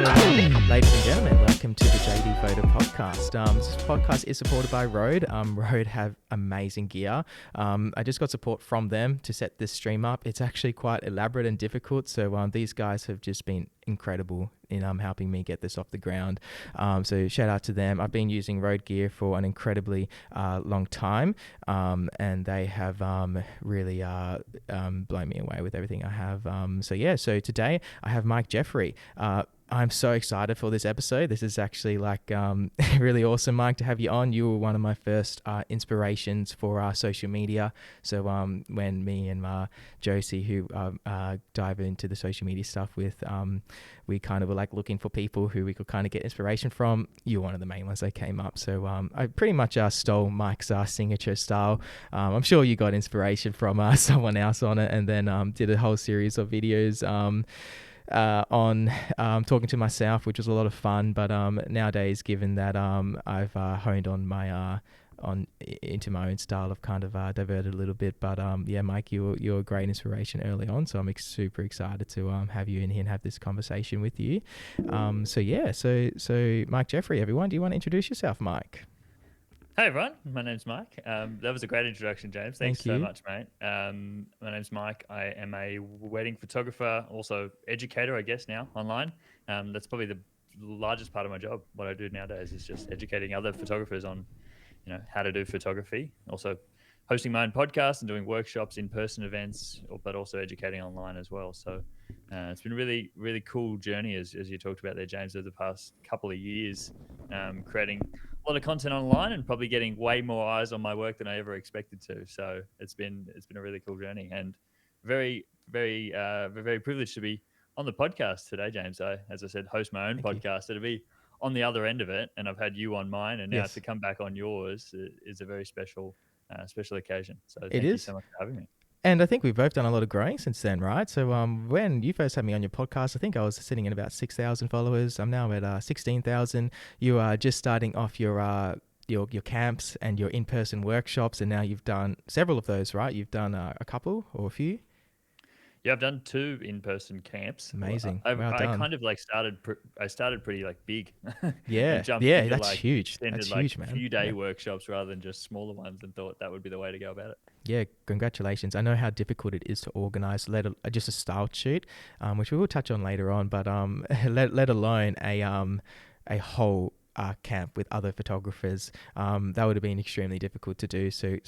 Ladies and gentlemen, welcome to the JD Voter podcast. This podcast is supported by Rode. Rode have amazing gear. I just got support from them to set this stream up. It's actually quite elaborate and difficult, so these guys have just been incredible in helping me get this off the ground. So shout out to them. I've been using Rode gear for an incredibly long time, and they have really blown me away with everything I have. So today I have Mike Jeffrey. I'm so excited for this episode. This is actually really awesome, Mike, to have you on. You were one of my first inspirations for social media. So when me and Josie, who dive into the social media stuff with, we kind of were like looking for people who we could kind of get inspiration from. You were one of the main ones that came up. So I pretty much stole Mike's signature style. I'm sure you got inspiration from someone else on it, and then did a whole series of videos on talking to myself, which was a lot of fun. But nowadays, given that I've honed on my into my own style, I've kind of diverted a little bit. But Mike, you're a great inspiration early on, so I'm super excited to have you in here and have this conversation with you. So Mike Jeffrey, everyone, do you want to introduce yourself, Mike? Hey everyone, my name's Mike. That was a great introduction, James. Thanks so much, mate. My name's Mike. I am a wedding photographer, also educator, I guess, now online. That's probably the largest part of my job. What I do nowadays is just educating other photographers on, how to do photography. Also hosting my own podcast and doing workshops, in-person events, but also educating online as well. So it's been a really, really cool journey, as you talked about there, James, over the past couple of years, creating a lot of content online and probably getting way more eyes on my work than I ever expected to. So it's been a really cool journey, and very, very, very privileged to be on the podcast today, James. As I said, host my own podcast. It'll be on the other end of it, and I've had you on mine, and now to come back on yours is a very special occasion. So thank you so much for having me. And I think we've both done a lot of growing since then, right? So when you first had me on your podcast, I think I was sitting at about 6,000 followers. I'm now at 16,000. You are just starting off your camps and your in-person workshops, and now you've done several of those, right? You've done a couple or a few? Yeah, I've done 2 in-person camps. Amazing. I kind of started pretty big. Yeah, that's huge. That's huge, man. Few day workshops rather than just smaller ones, and thought that would be the way to go about it. Yeah, congratulations. I know how difficult it is to organize, just a style shoot, which we will touch on later on, but let alone a whole camp with other photographers. That would have been extremely difficult to do. So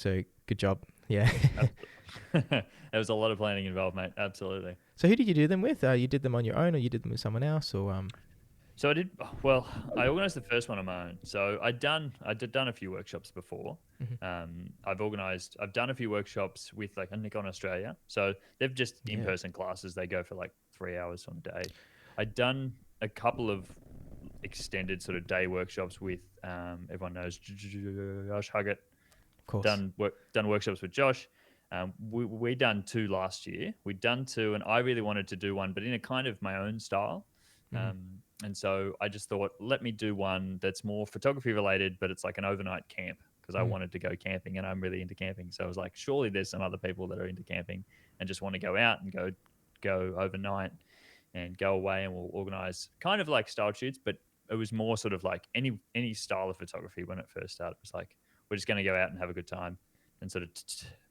good job. Yeah. There was a lot of planning involved, mate. Absolutely. So who did you do them with? You did them on your own, or you did them with someone else, or So I organized the first one on my own. So I'd done a few workshops before. Mm-hmm. I've done a few workshops with a Nikon Australia. So they've just in-person classes. They go for 3 hours on a day. I'd done a couple of extended sort of day workshops with everyone knows Josh Huggett. Of course. Done workshops with Josh. We done 2 last year. We'd done 2, and I really wanted to do one, but in a kind of my own style. Mm-hmm. And so I just thought, let me do one that's more photography related, but it's like an overnight camp, because I wanted to go camping, and I'm really into camping. So I was like, surely there's some other people that are into camping and just want to go out and go overnight and go away, and we'll organize kind of like style shoots, but it was more sort of like any style of photography when it first started. It was like, we're just going to go out and have a good time and sort of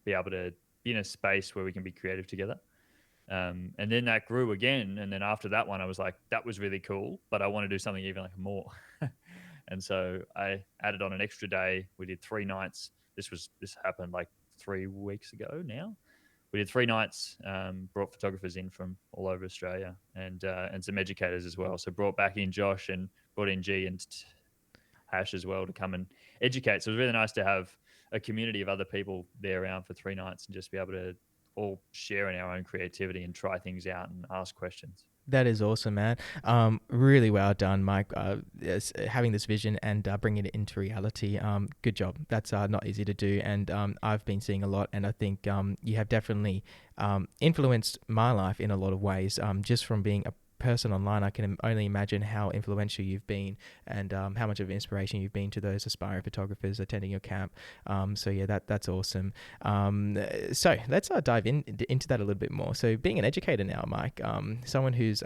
be able to be in a space where we can be creative together. And then that grew again. And then after that one, I was like, that was really cool, but I want to do something even more. And so I added on an extra day. We did 3 nights. This happened 3 weeks ago now. We did 3 nights, brought photographers in from all over Australia, and some educators as well. So brought back in Josh and brought in G and Hash as well to come and educate. So it was really nice to have a community of other people there around for 3 nights and just be able to all share in our own creativity and try things out and ask questions. That is awesome, man. Really well done, Mike. Having this vision and bringing it into reality. Good job. That's not easy to do. And I've been seeing a lot, and I think you have definitely influenced my life in a lot of ways, just from being person online, I can only imagine how influential you've been, and how much of an inspiration you've been to those aspiring photographers attending your camp. So yeah, that's awesome. So let's dive into that a little bit more. So being an educator now, Mike, someone who's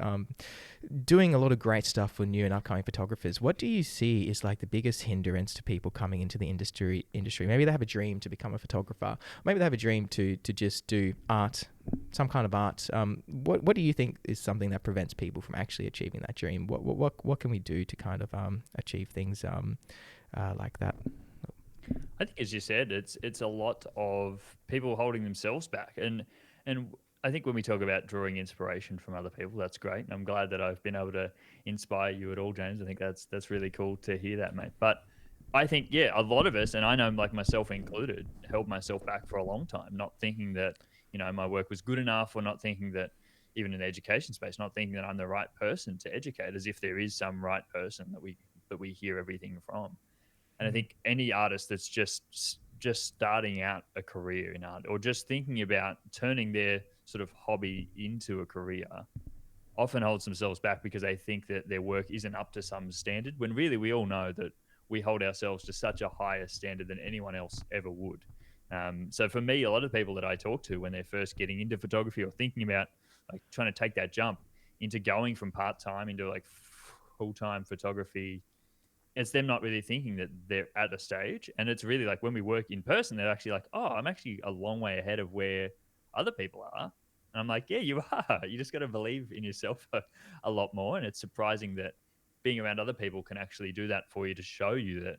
doing a lot of great stuff for new and upcoming photographers, what do you see is like the biggest hindrance to people coming into the industry? Maybe they have a dream to become a photographer. Maybe they have a dream to just do art, some kind of art. What do you think is something that prevents people from actually achieving that dream? What can we do to kind of achieve things like that? I think, as you said, it's a lot of people holding themselves back, and I think when we talk about drawing inspiration from other people, that's great, and I'm glad that I've been able to inspire you at all, James. I think that's really cool to hear that, mate. But I think, yeah, a lot of us, and I know, like myself included, held myself back for a long time, not thinking that my work was good enough, or not thinking that, even in the education space, not thinking that I'm the right person to educate, as if there is some right person that we hear everything from. And I think any artist that's just starting out a career in art, or just thinking about turning their sort of hobby into a career, often holds themselves back because they think that their work isn't up to some standard, when really we all know that we hold ourselves to such a higher standard than anyone else ever would. So for me, a lot of people that I talk to when they're first getting into photography, or thinking about like trying to take that jump into going from part-time into like full-time photography, it's them not really thinking that they're at a stage. And it's really like when we work in person, they're actually like, oh, I'm actually a long way ahead of where other people are. And I'm like, yeah, you are. You just got to believe in yourself a lot more. And it's surprising that being around other people can actually do that for you, to show you that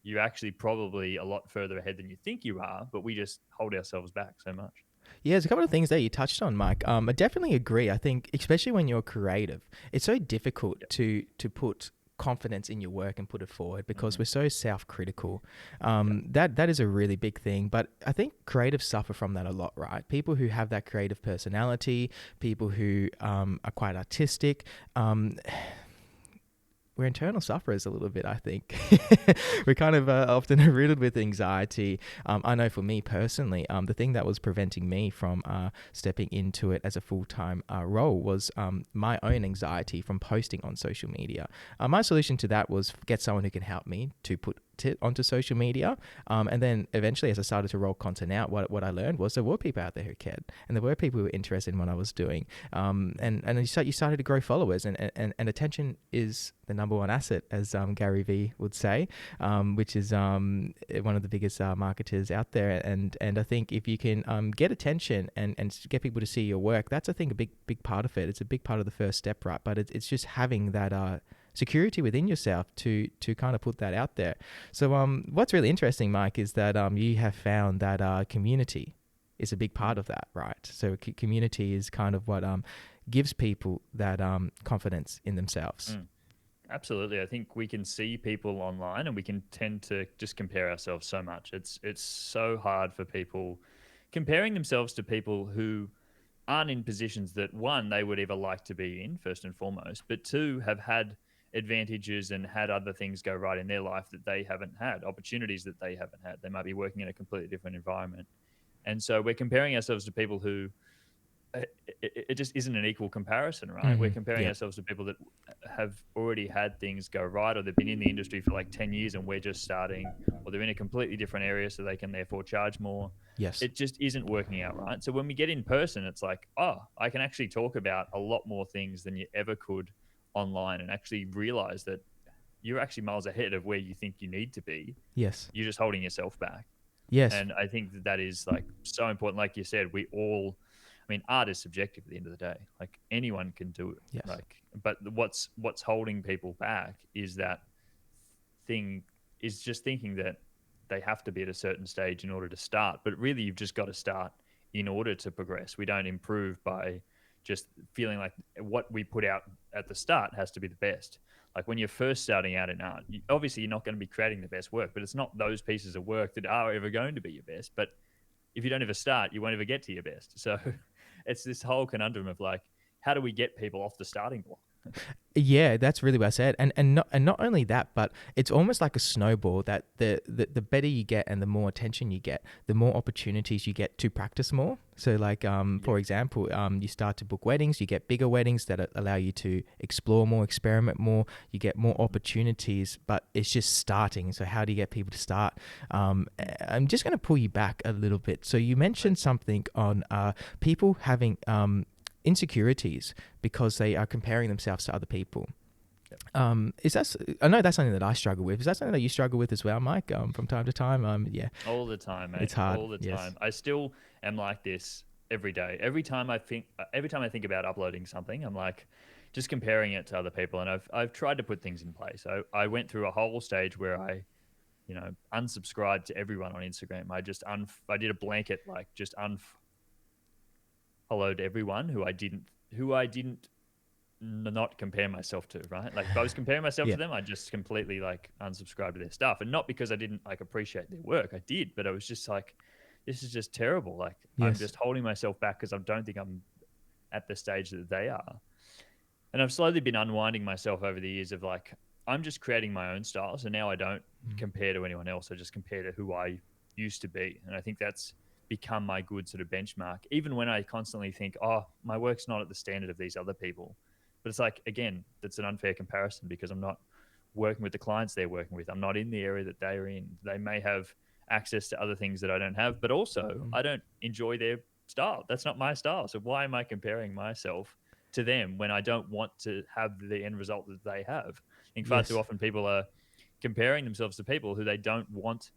you're actually probably a lot further ahead than you think you are, but we just hold ourselves back so much. Yeah, there's a couple of things there you touched on, Mike. I definitely agree. I think, especially when you're creative, it's so difficult Yep. to put confidence in your work and put it forward, because Mm-hmm. we're so self-critical. Yep. That is a really big thing. But I think creatives suffer from that a lot, right? People who have that creative personality, people who are quite artistic. We're internal sufferers a little bit, I think. We're kind of often riddled with anxiety. I know for me personally, the thing that was preventing me from stepping into it as a full-time role was my own anxiety from posting on social media. My solution to that was get someone who can help me to put it onto social media. And then eventually, as I started to roll content out, what I learned was there were people out there who cared, and there were people who were interested in what I was doing. And you started to grow followers, and attention is the number one asset, as Gary Vee would say, which is one of the biggest marketers out there. And I think if you can get attention and get people to see your work, that's, I think, a big part of it. It's a big part of the first step, right? But it's just having that security within yourself to kind of put that out there. So what's really interesting, Mike, is that you have found that community is a big part of that, right? So community is kind of what gives people that confidence in themselves. Mm. Absolutely. I think we can see people online and we can tend to just compare ourselves so much. It's so hard for people comparing themselves to people who aren't in positions that, one, they would ever like to be in, first and foremost, but two, have had advantages and had other things go right in their life that they haven't had, opportunities that they haven't had. They might be working in a completely different environment. And so we're comparing ourselves to people who it just isn't an equal comparison, right? We're comparing Yeah. ourselves to people that have already had things go right, or they've been in the industry for like 10 years and we're just starting, or they're in a completely different area so they can therefore charge more. Yes. It just isn't working out right. So when we get in person, it's like, oh, I can actually talk about a lot more things than you ever could online, and actually realize that you're actually miles ahead of where you think you need to be. Yes. You're just holding yourself back. Yes. And I think that that is like so important. Like you said, we all, I mean, art is subjective at the end of the day. Like anyone can do it. Yes. Like, but what's holding people back is that thing, is just thinking that they have to be at a certain stage in order to start. But really, you've just got to start in order to progress. We don't improve by just feeling like what we put out at the start has to be the best. Like when you're first starting out in art, obviously you're not going to be creating the best work, but it's not those pieces of work that are ever going to be your best. But if you don't ever start, you won't ever get to your best. So it's this whole conundrum of like, how do we get people off the starting block? Yeah, that's really well said. And not only that, but it's almost like a snowball that the better you get and the more attention you get, the more opportunities you get to practice more. So like Yeah. for example, you start to book weddings, you get bigger weddings that allow you to explore more, experiment more, you get more opportunities, but it's just starting. So how do you get people to start? I'm just going to pull you back a little bit. So you mentioned something on people having insecurities because they are comparing themselves to other people. Is that? I know that's something that I struggle with. Is that something that you struggle with as well, Mike? From time to time. Yeah, All the time, mate. it's hard. All the Yes. time. I still am like this every day. Every time I think about uploading something, I'm like just comparing it to other people. And I've tried to put things in place. I went through a whole stage where I, unsubscribed to everyone on Instagram. I did a blanket like just unfollowed everyone who I didn't not compare myself to, right? Like if I was comparing myself Yeah. to them, I just completely like unsubscribed to their stuff. And not because I didn't like appreciate their work. I did, but I was just like, this is just terrible. Like I'm Yes. just holding myself back because I don't think I'm at the stage that they are. And I've slowly been unwinding myself over the years of like, I'm just creating my own style. So now I don't Mm. compare to anyone else. I just compare to who I used to be. And I think that's become my good sort of benchmark. Even when I constantly think, oh, my work's not at the standard of these other people. But it's like, again, that's an unfair comparison because I'm not working with the clients they're working with. I'm not in the area that they're in. They may have access to other things that I don't have, but also Mm. I don't enjoy their style. That's not my style. So why am I comparing myself to them when I don't want to have the end result that they have? I think far too Yes. often people are comparing themselves to people who they don't want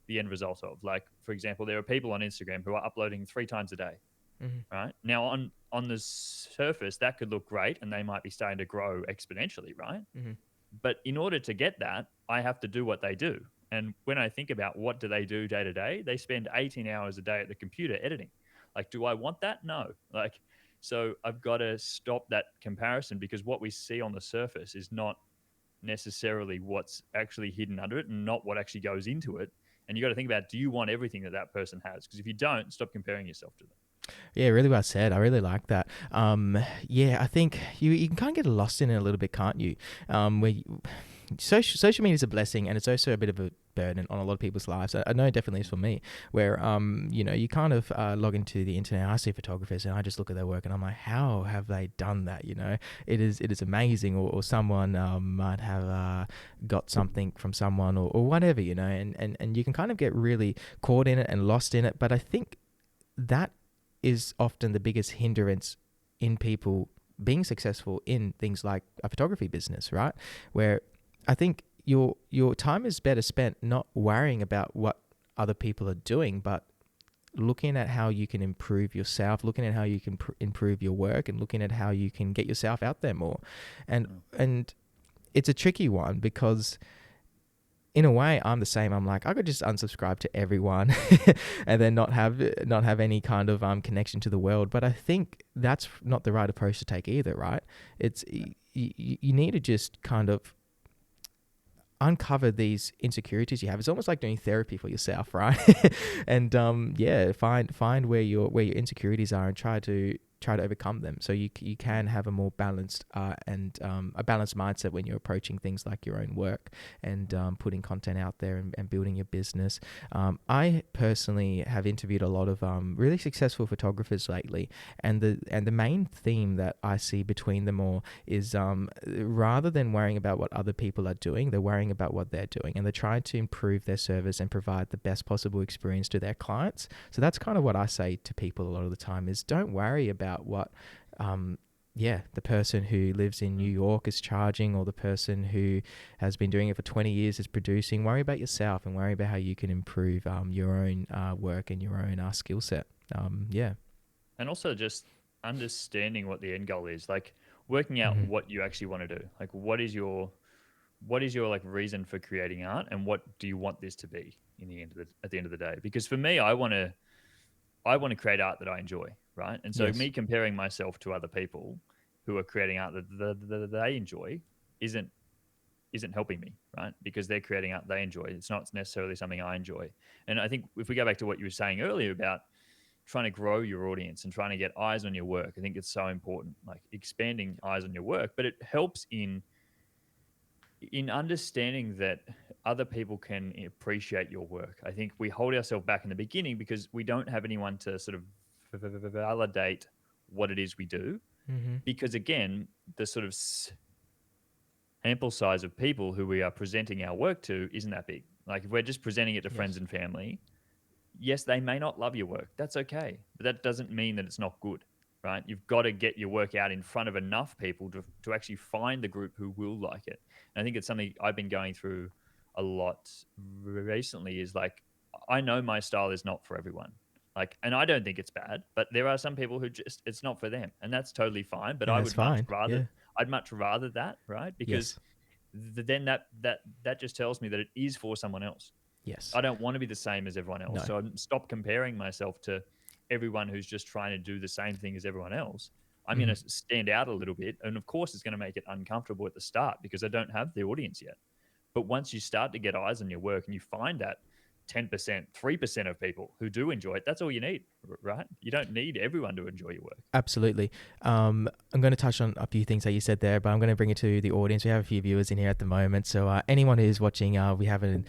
the end result of. Like, for example, there are people on Instagram who are uploading 3 times a day, Mm. right? Now, on the surface, that could look great, and they might be starting to grow exponentially, right? Mm. But in order to get that, I have to do what they do. And when I think about what do they do day to day, they spend 18 hours a day at the computer editing. Like, do I want that? No. Like, so I've got to stop that comparison because what we see on the surface is not necessarily what's actually hidden under it and not what actually goes into it. And you got to think about, do you want everything that that person has? Because if you don't, stop comparing yourself to them. Yeah, really well said. I really like that. Yeah, I think you can kind of get lost in it a little bit, can't you? Social media is a blessing, and it's also a bit of a burden on a lot of people's lives. I know it definitely is for me, where you kind of log into the internet. I see photographers, and I just look at their work, and I'm like, how have they done that? It is amazing, or someone might have got something from someone, or whatever, and you can kind of get really caught in it and lost in it. But I think that is often the biggest hindrance in people being successful in things like a photography business, right? Where I think your time is better spent not worrying about what other people are doing, but looking at how you can improve yourself, looking at how you can improve your work, and looking at how you can get yourself out there more. And Mm. and it's a tricky one because in a way, I'm the same. I'm like, I could just unsubscribe to everyone, and then not have any kind of connection to the world. But I think that's not the right approach to take either, right? It's you need to just kind of uncover these insecurities you have. It's almost like doing therapy for yourself, right? And yeah, find where your insecurities are and try to overcome them, so you can have a more balanced and a balanced mindset when you're approaching things like your own work and putting content out there and building your business. I personally have interviewed a lot of really successful photographers lately, and the main theme that I see between them all is rather than worrying about what other people are doing, they're worrying about what they're doing, and they're trying to improve their service and provide the best possible experience to their clients. So that's kind of what I say to people a lot of the time is don't worry about what the person who lives in New York is charging, or the person who has been doing it for 20 years is producing. Worry about yourself and worry about how you can improve your own work and your own skill set. Yeah. And also just understanding what the end goal is, like working out Mm-hmm. what you actually want to do. Like what is your like reason for creating art, and what do you want this to be at the end of the day? Because for me, I want to create art that I enjoy, right? And so Yes. me comparing myself to other people who are creating art that they enjoy isn't isn't helping me, right? Because they're creating art they enjoy. It's not necessarily something I enjoy. And I think if we go back to what you were saying earlier about trying to grow your audience and trying to get eyes on your work. I think it's so important, like expanding eyes on your work, but it helps in understanding that other people can appreciate your work. I think we hold ourselves back in the beginning because we don't have anyone to sort of validate what it is we do. Mm-hmm. Because again, the sort of sample size of people who we are presenting our work to isn't that big. Like if we're just presenting it to friends Yes. and family, yes, they may not love your work. That's okay. But that doesn't mean that it's not good, right? You've got to get your work out in front of enough people to actually find the group who will like it. And I think it's something I've been going through a lot recently is like, I know my style is not for everyone. Like, and I don't think it's bad, but there are some people who just, it's not for them. And that's totally fine. But And I that's would much fine. rather, Yeah. I'd much rather that, right? Because Yes. then that just tells me that it is for someone else. Yes. I don't want to be the same as everyone else. No. So I stop comparing myself to everyone who's just trying to do the same thing as everyone else. I'm Mm-hmm. going to stand out a little bit. And of course, it's going to make it uncomfortable at the start because I don't have the audience yet. But once you start to get eyes on your work and you find that 10%, 3% of people who do enjoy it, that's all you need, right? You don't need everyone to enjoy your work. Absolutely. I'm going to touch on a few things that you said there, but I'm going to bring it to the audience. We have a few viewers in here at the moment. So anyone who's watching, we have a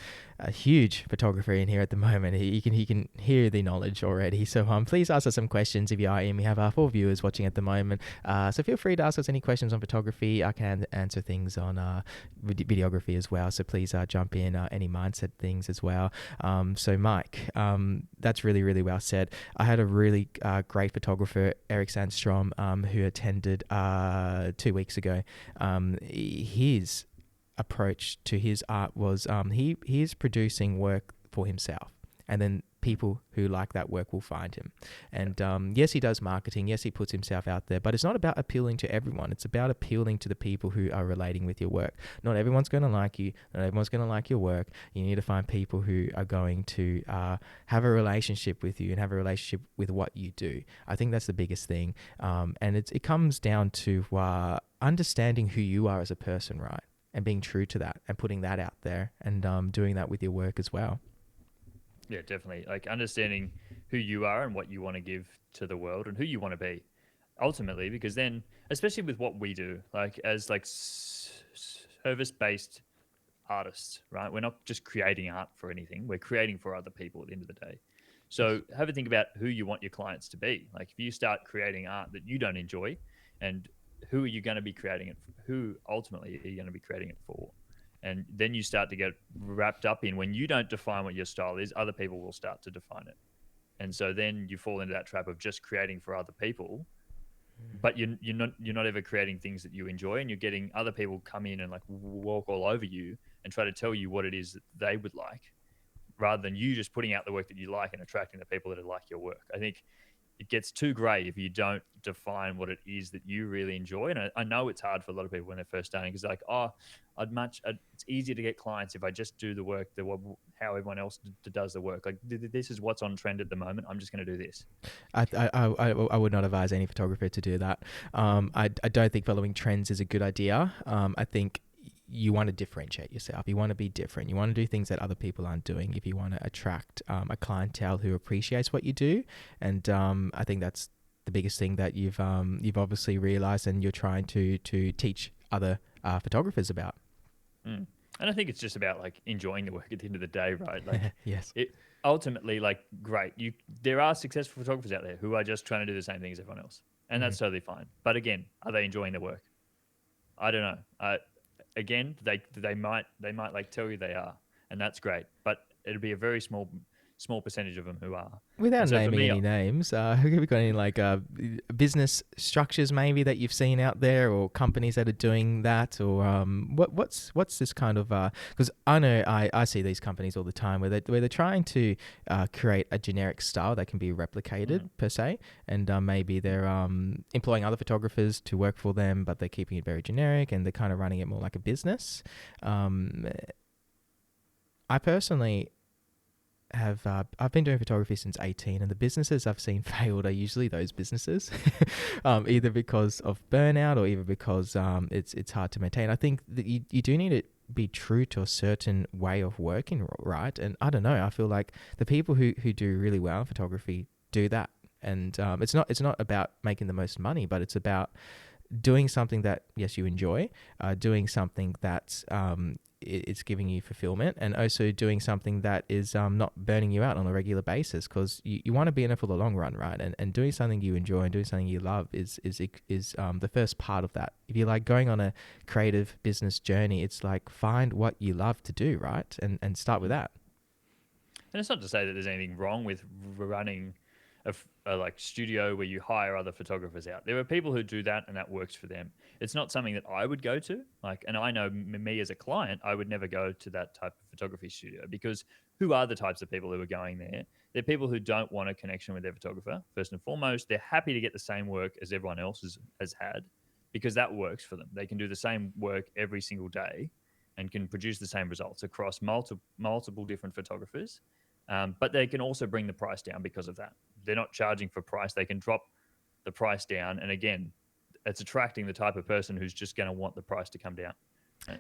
huge photographer in here at the moment. He can hear the knowledge already. So please ask us some questions if you are in. We have 4 viewers watching at the moment. So feel free to ask us any questions on photography. I can answer things on videography as well. So please jump in any mindset things as well. So Mike, that's really, really well said. I had a really great photographer, Eric Sandstrom, who attended 2 weeks ago. His approach to his art was he is producing work for himself, and then people who like that work will find him. And yes, he does marketing. Yes, he puts himself out there, but it's not about appealing to everyone. It's about appealing to the people who are relating with your work. Not everyone's going to like you. Not everyone's going to like your work. You need to find people who are going to have a relationship with you and have a relationship with what you do. I think that's the biggest thing. And it comes down to understanding who you are as a person, right? And being true to that and putting that out there and doing that with your work as well. Yeah, definitely. Like understanding who you are and what you want to give to the world and who you want to be ultimately, because then, especially with what we do, like as like service-based artists, right? We're not just creating art for anything. We're creating for other people at the end of the day. So have a think about who you want your clients to be. Like if you start creating art that you don't enjoy, and who are you going to be creating it for? Who ultimately are you going to be creating it for? And then you start to get wrapped up in when you don't define what your style is, other people will start to define it. And so then you fall into that trap of just creating for other people, but you're not ever creating things that you enjoy, and you're getting other people come in and like walk all over you and try to tell you what it is that they would like, rather than you just putting out the work that you like and attracting the people that like your work. I think it gets too grey if you don't define what it is that you really enjoy. And I know it's hard for a lot of people when they're first starting because they're like, oh, it's easier to get clients if I just do the work how everyone else does the work. Like this is what's on trend at the moment. I'm just going to do this. I would not advise any photographer to do that. I don't think following trends is a good idea. I think you want to differentiate yourself. You want to be different. You want to do things that other people aren't doing if you want to attract a clientele who appreciates what you do. And I think that's the biggest thing that you've obviously realized and you're trying to teach other photographers about. And I think it's just about like enjoying the work at the end of the day, right? Like yes. It ultimately, like, great. There are successful photographers out there who are just trying to do the same thing as everyone else. And that's totally fine. But again, are they enjoying the work? I don't know. Again, they might like tell you they are, and that's great. But it'll be a very small percentage of them who are. Without So naming any names, have you got any like business structures maybe that you've seen out there, or companies that are doing that, or what's this kind of? Because I know I see these companies all the time where they're trying to create a generic style that can be replicated per se, and maybe they're employing other photographers to work for them, but they're keeping it very generic and they're kind of running it more like a business. I personally I've been doing photography since 18, and the businesses I've seen failed are usually those businesses, either because of burnout or either because it's hard to maintain. I think that you do need to be true to a certain way of working, right? And I don't know, I feel like the people who do really well in photography do that. And it's not about making the most money, but it's about doing something that, yes, you enjoy, doing something that it's giving you fulfillment, and also doing something that is not burning you out on a regular basis, because you want to be in it for the long run, right? And doing something you enjoy and doing something you love is the first part of that. If you're like going on a creative business journey, it's like find what you love to do, right? And start with that. And it's not to say that there's anything wrong with running a like studio where you hire other photographers out. There are people who do that and that works for them. It's not something that I would go to. Like, and I know me as a client, I would never go to that type of photography studio, because who are the types of people who are going there? They're people who don't want a connection with their photographer. First and foremost, they're happy to get the same work as everyone else has had, because that works for them. They can do the same work every single day and can produce the same results across multiple different photographers. But they can also bring the price down because of that. They're not charging for price. They can drop the price down. And again, it's attracting the type of person who's just going to want the price to come down.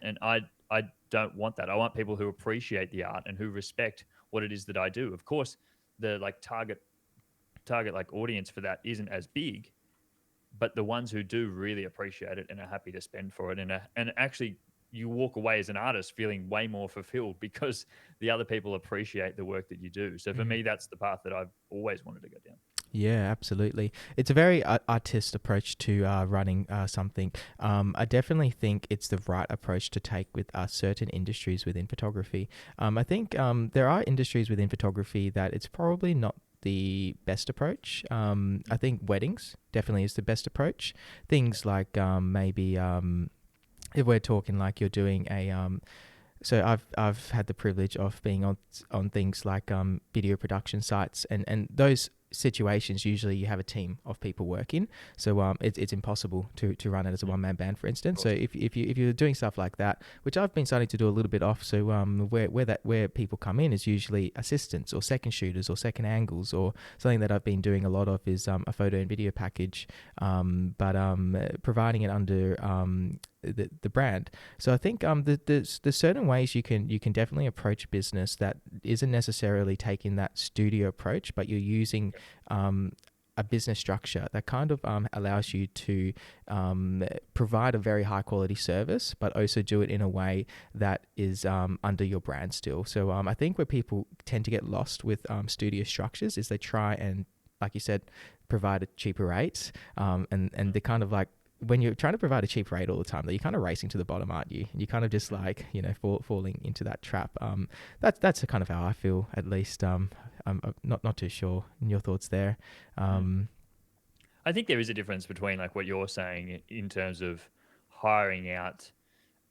And I don't want that. I want people who appreciate the art and who respect what it is that I do. Of course, the like target like audience for that isn't as big, but the ones who do really appreciate it and are happy to spend for it, and actually you walk away as an artist feeling way more fulfilled because the other people appreciate the work that you do. So for me, that's the path that I've always wanted to go down. Yeah, absolutely. It's a very artist approach to running something. I definitely think it's the right approach to take with certain industries within photography. I think there are industries within photography that it's probably not the best approach. I think weddings definitely is the best approach. Things like maybe if we're talking like you're doing a so I've had the privilege of being on things like video production sites, and those situations usually you have a team of people working, so it's impossible to run it as a one-man band, for instance. So if you're doing stuff like that, which I've been starting to do a little bit of, so where people come in is usually assistants or second shooters or second angles, or something that I've been doing a lot of is a photo and video package, but providing it under the brand. So I think there's certain ways you can definitely approach business that isn't necessarily taking that studio approach, but you're using a business structure that kind of allows you to provide a very high quality service, but also do it in a way that is under your brand still. So I think where people tend to get lost with studio structures is they try and, like you said, provide a cheaper rate, and they're kind of like, when you're trying to provide a cheap rate all the time, you're kind of racing to the bottom, aren't you? You're kind of just like, falling into that trap. That's kind of how I feel, at least. I'm not too sure in your thoughts there. I think there is a difference between like what you're saying in terms of hiring out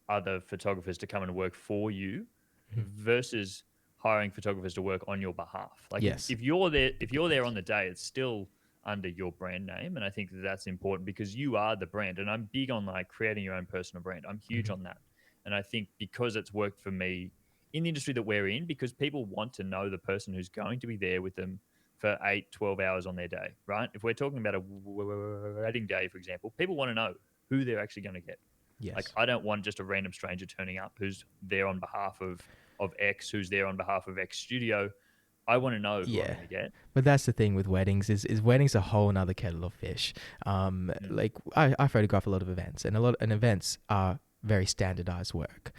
other photographers to come and work for you versus hiring photographers to work on your behalf. Like Yes. if you're there on the day, it's still under your brand name. And I think that's important because you are the brand. And I'm big on like creating your own personal brand. I'm huge on that. And I think because it's worked for me in the industry that we're in, because people want to know the person who's going to be there with them for 8-12 hours on their day, right? If we're talking about a wedding day, for example, people want to know who they're actually going to get. Yes. Like I don't want just a random stranger turning up who's there on behalf of X, who's there on behalf of X studio. I want to know who I'm going to get. But that's the thing with weddings is weddings a whole nother kettle of fish. Like I photograph a lot of events, and events are very standardized work.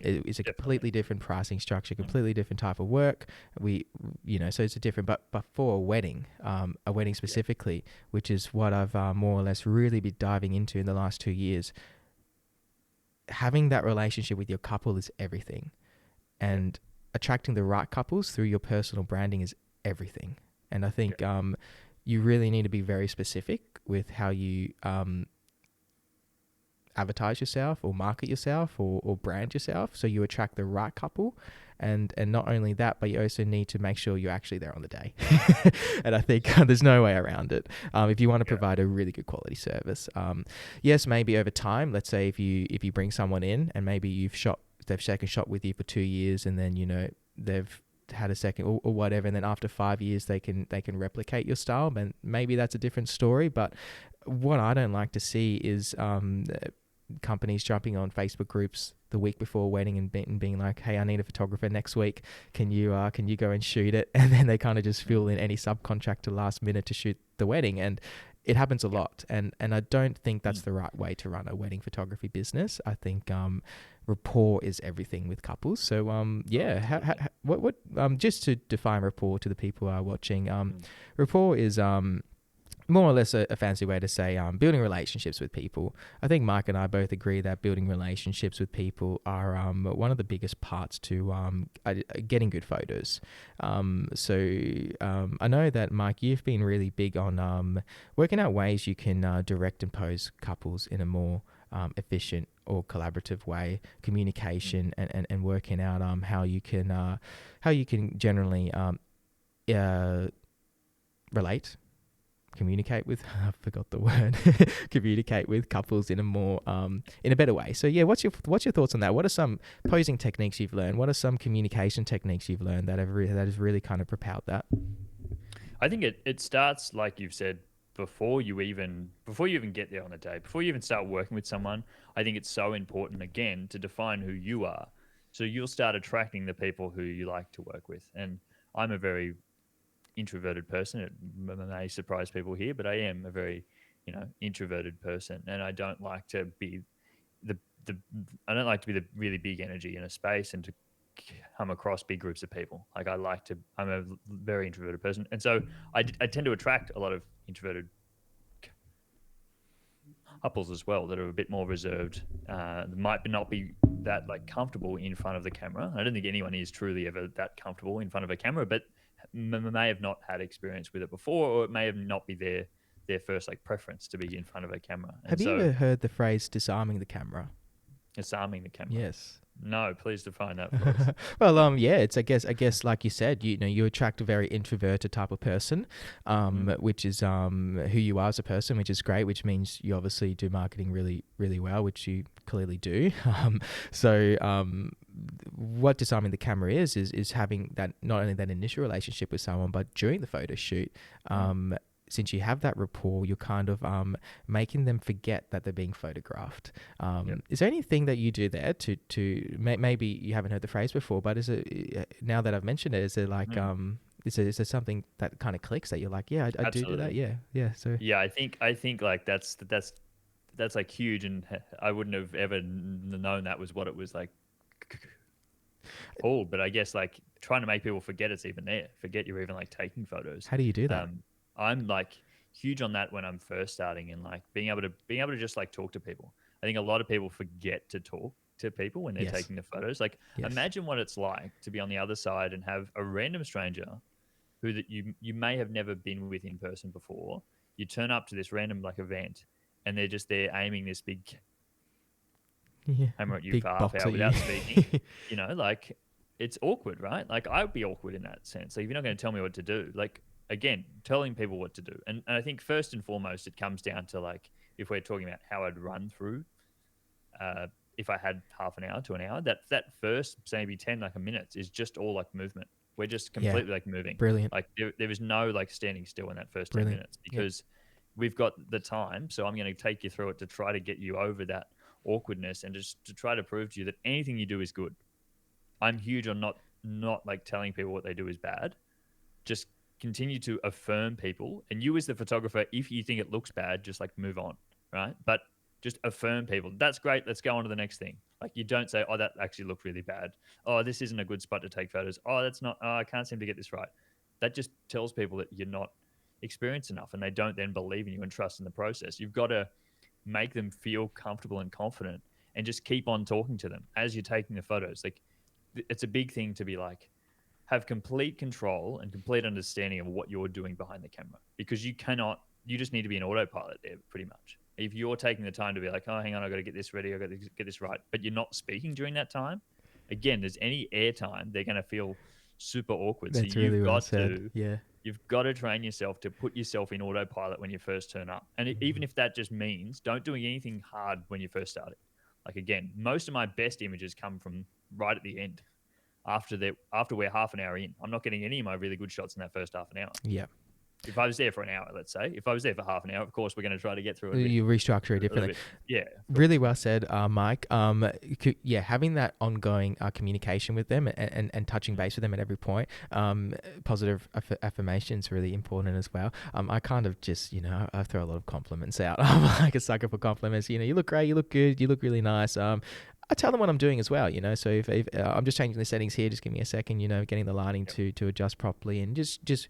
It's a completely different pricing structure, completely different type of work. So it's a different, but for a wedding specifically, which is what I've more or less really been diving into in the last 2 years, having that relationship with your couple is everything. And attracting the right couples through your personal branding is everything. And I think you really need to be very specific with how you advertise yourself or market yourself or brand yourself, so you attract the right couple. And not only that, but you also need to make sure you're actually there on the day. And I think there's no way around it. If you want to provide a really good quality service, yes, maybe over time, let's say if you bring someone in and maybe they've taken shot with you for 2 years, and then they've had a second or whatever, and then after 5 years they can replicate your style, and maybe that's a different story. But what I don't like to see is companies jumping on Facebook groups the week before a wedding and being like, hey, I need a photographer next week. Can you go and shoot it? And then they kind of just fill in any subcontractor last minute to shoot the wedding. And it happens a lot. And I don't think that's the right way to run a wedding photography business. I think rapport is everything with couples. So what just to define rapport to the people who are watching, rapport is more or less a fancy way to say building relationships with people. I think Mike and I both agree that building relationships with people are one of the biggest parts to getting good photos. I know that, Mike, you've been really big on working out ways you can direct and pose couples in a more efficient or collaborative way, communication and working out how you can generally relate, communicate with I forgot the word communicate with couples in a more in a better way. So yeah, what's your thoughts on that? What are some posing techniques you've learned? What are some communication techniques you've learned that has really kind of propelled that? I think it starts, like you've said, before you even get there on a day, before you even start working with someone. I think it's so important, again, to define who you are, so you'll start attracting the people who you like to work with. And I'm a very introverted person. It may surprise people here, but I am a very, introverted person, and I don't like to be the the really big energy in a space and to come across big groups of people. Like I'm a very introverted person, and so I tend to attract a lot of introverted couples as well that are a bit more reserved, might not be that like comfortable in front of the camera. I don't think anyone is truly ever that comfortable in front of a camera, but may have not had experience with it before, or it may have not be their first like preference to be in front of a camera. And Have you ever heard the phrase disarming the camera? Disarming the camera. Yes. No, please define that for us. Well, it's I guess like you said, you attract a very introverted type of person, which is who you are as a person, which is great, which means you obviously do marketing really, really well, which you clearly do. What disarming the camera is having that, not only that initial relationship with someone, but during the photo shoot, since you have that rapport, you're kind of making them forget that they're being photographed. Is there anything that you do there to maybe you haven't heard the phrase before, but is it, now that I've mentioned it, is it like is there something that kind of clicks that you're like, yeah, I do that, yeah. So yeah, I think like that's like huge, and I wouldn't have ever known that was what it was like called. But I guess like trying to make people forget it's even there, forget you're even like taking photos. How do you do that? I'm like huge on that when I'm first starting, and like being able to just like talk to people. I think a lot of people forget to talk to people when they're taking the photos. Like imagine what it's like to be on the other side and have a random stranger who that you may have never been with in person before. You turn up to this random like event, and they're just there aiming this big camera at you for half hour without speaking. Like it's awkward, right? Like I would be awkward in that sense. Like if you're not going to tell me what to do, like again, telling people what to do. And I think first and foremost, it comes down to like, if we're talking about how I'd run through, if I had half an hour to an hour, that first maybe 10, like a minute is just all like movement. We're just completely like moving. Brilliant. Like there is no like standing still in that first 10 minutes because we've got the time. So I'm going to take you through it to try to get you over that awkwardness and just to try to prove to you that anything you do is good. I'm huge on not like telling people what they do is bad. Just continue to affirm people, and you as the photographer, if you think it looks bad, just like move on, right? But just affirm people. That's great. Let's go on to the next thing. Like you don't say, oh, that actually looked really bad. Oh, this isn't a good spot to take photos. Oh, that's not, oh, I can't seem to get this right. That just tells people that you're not experienced enough, and they don't then believe in you and trust in the process. You've got to make them feel comfortable and confident and just keep on talking to them as you're taking the photos. Like it's a big thing to be like, have complete control and complete understanding of what you're doing behind the camera, because you just need to be an autopilot there pretty much. If you're taking the time to be like, oh, hang on, I got to get this ready, I got to get this right, but you're not speaking during that time, again, there's any air time, they're going to feel super awkward. That's so really well said. You've got to train yourself to put yourself in autopilot when you first turn up. And even if that just means don't doing anything hard when you first started. Like again, most of my best images come from right at the end. After we're half an hour in, I'm not getting any of my really good shots in that first half an hour. Yeah. If I was there for an hour, let's say, if I was there for half an hour, of course we're going to try to get through it You restructure it a little differently. bit. Yeah, of Really course. well said, Mike. Yeah, having that ongoing communication with them and touching Mm. base with them at every point. Positive affirmation is really important as well. I kind of just, I throw a lot of compliments out. I'm like a sucker for compliments. You look great, you look good, you look really nice. I tell them what I'm doing as well, So if I'm just changing the settings here, just give me a second, getting the lighting Yep. to adjust properly, and just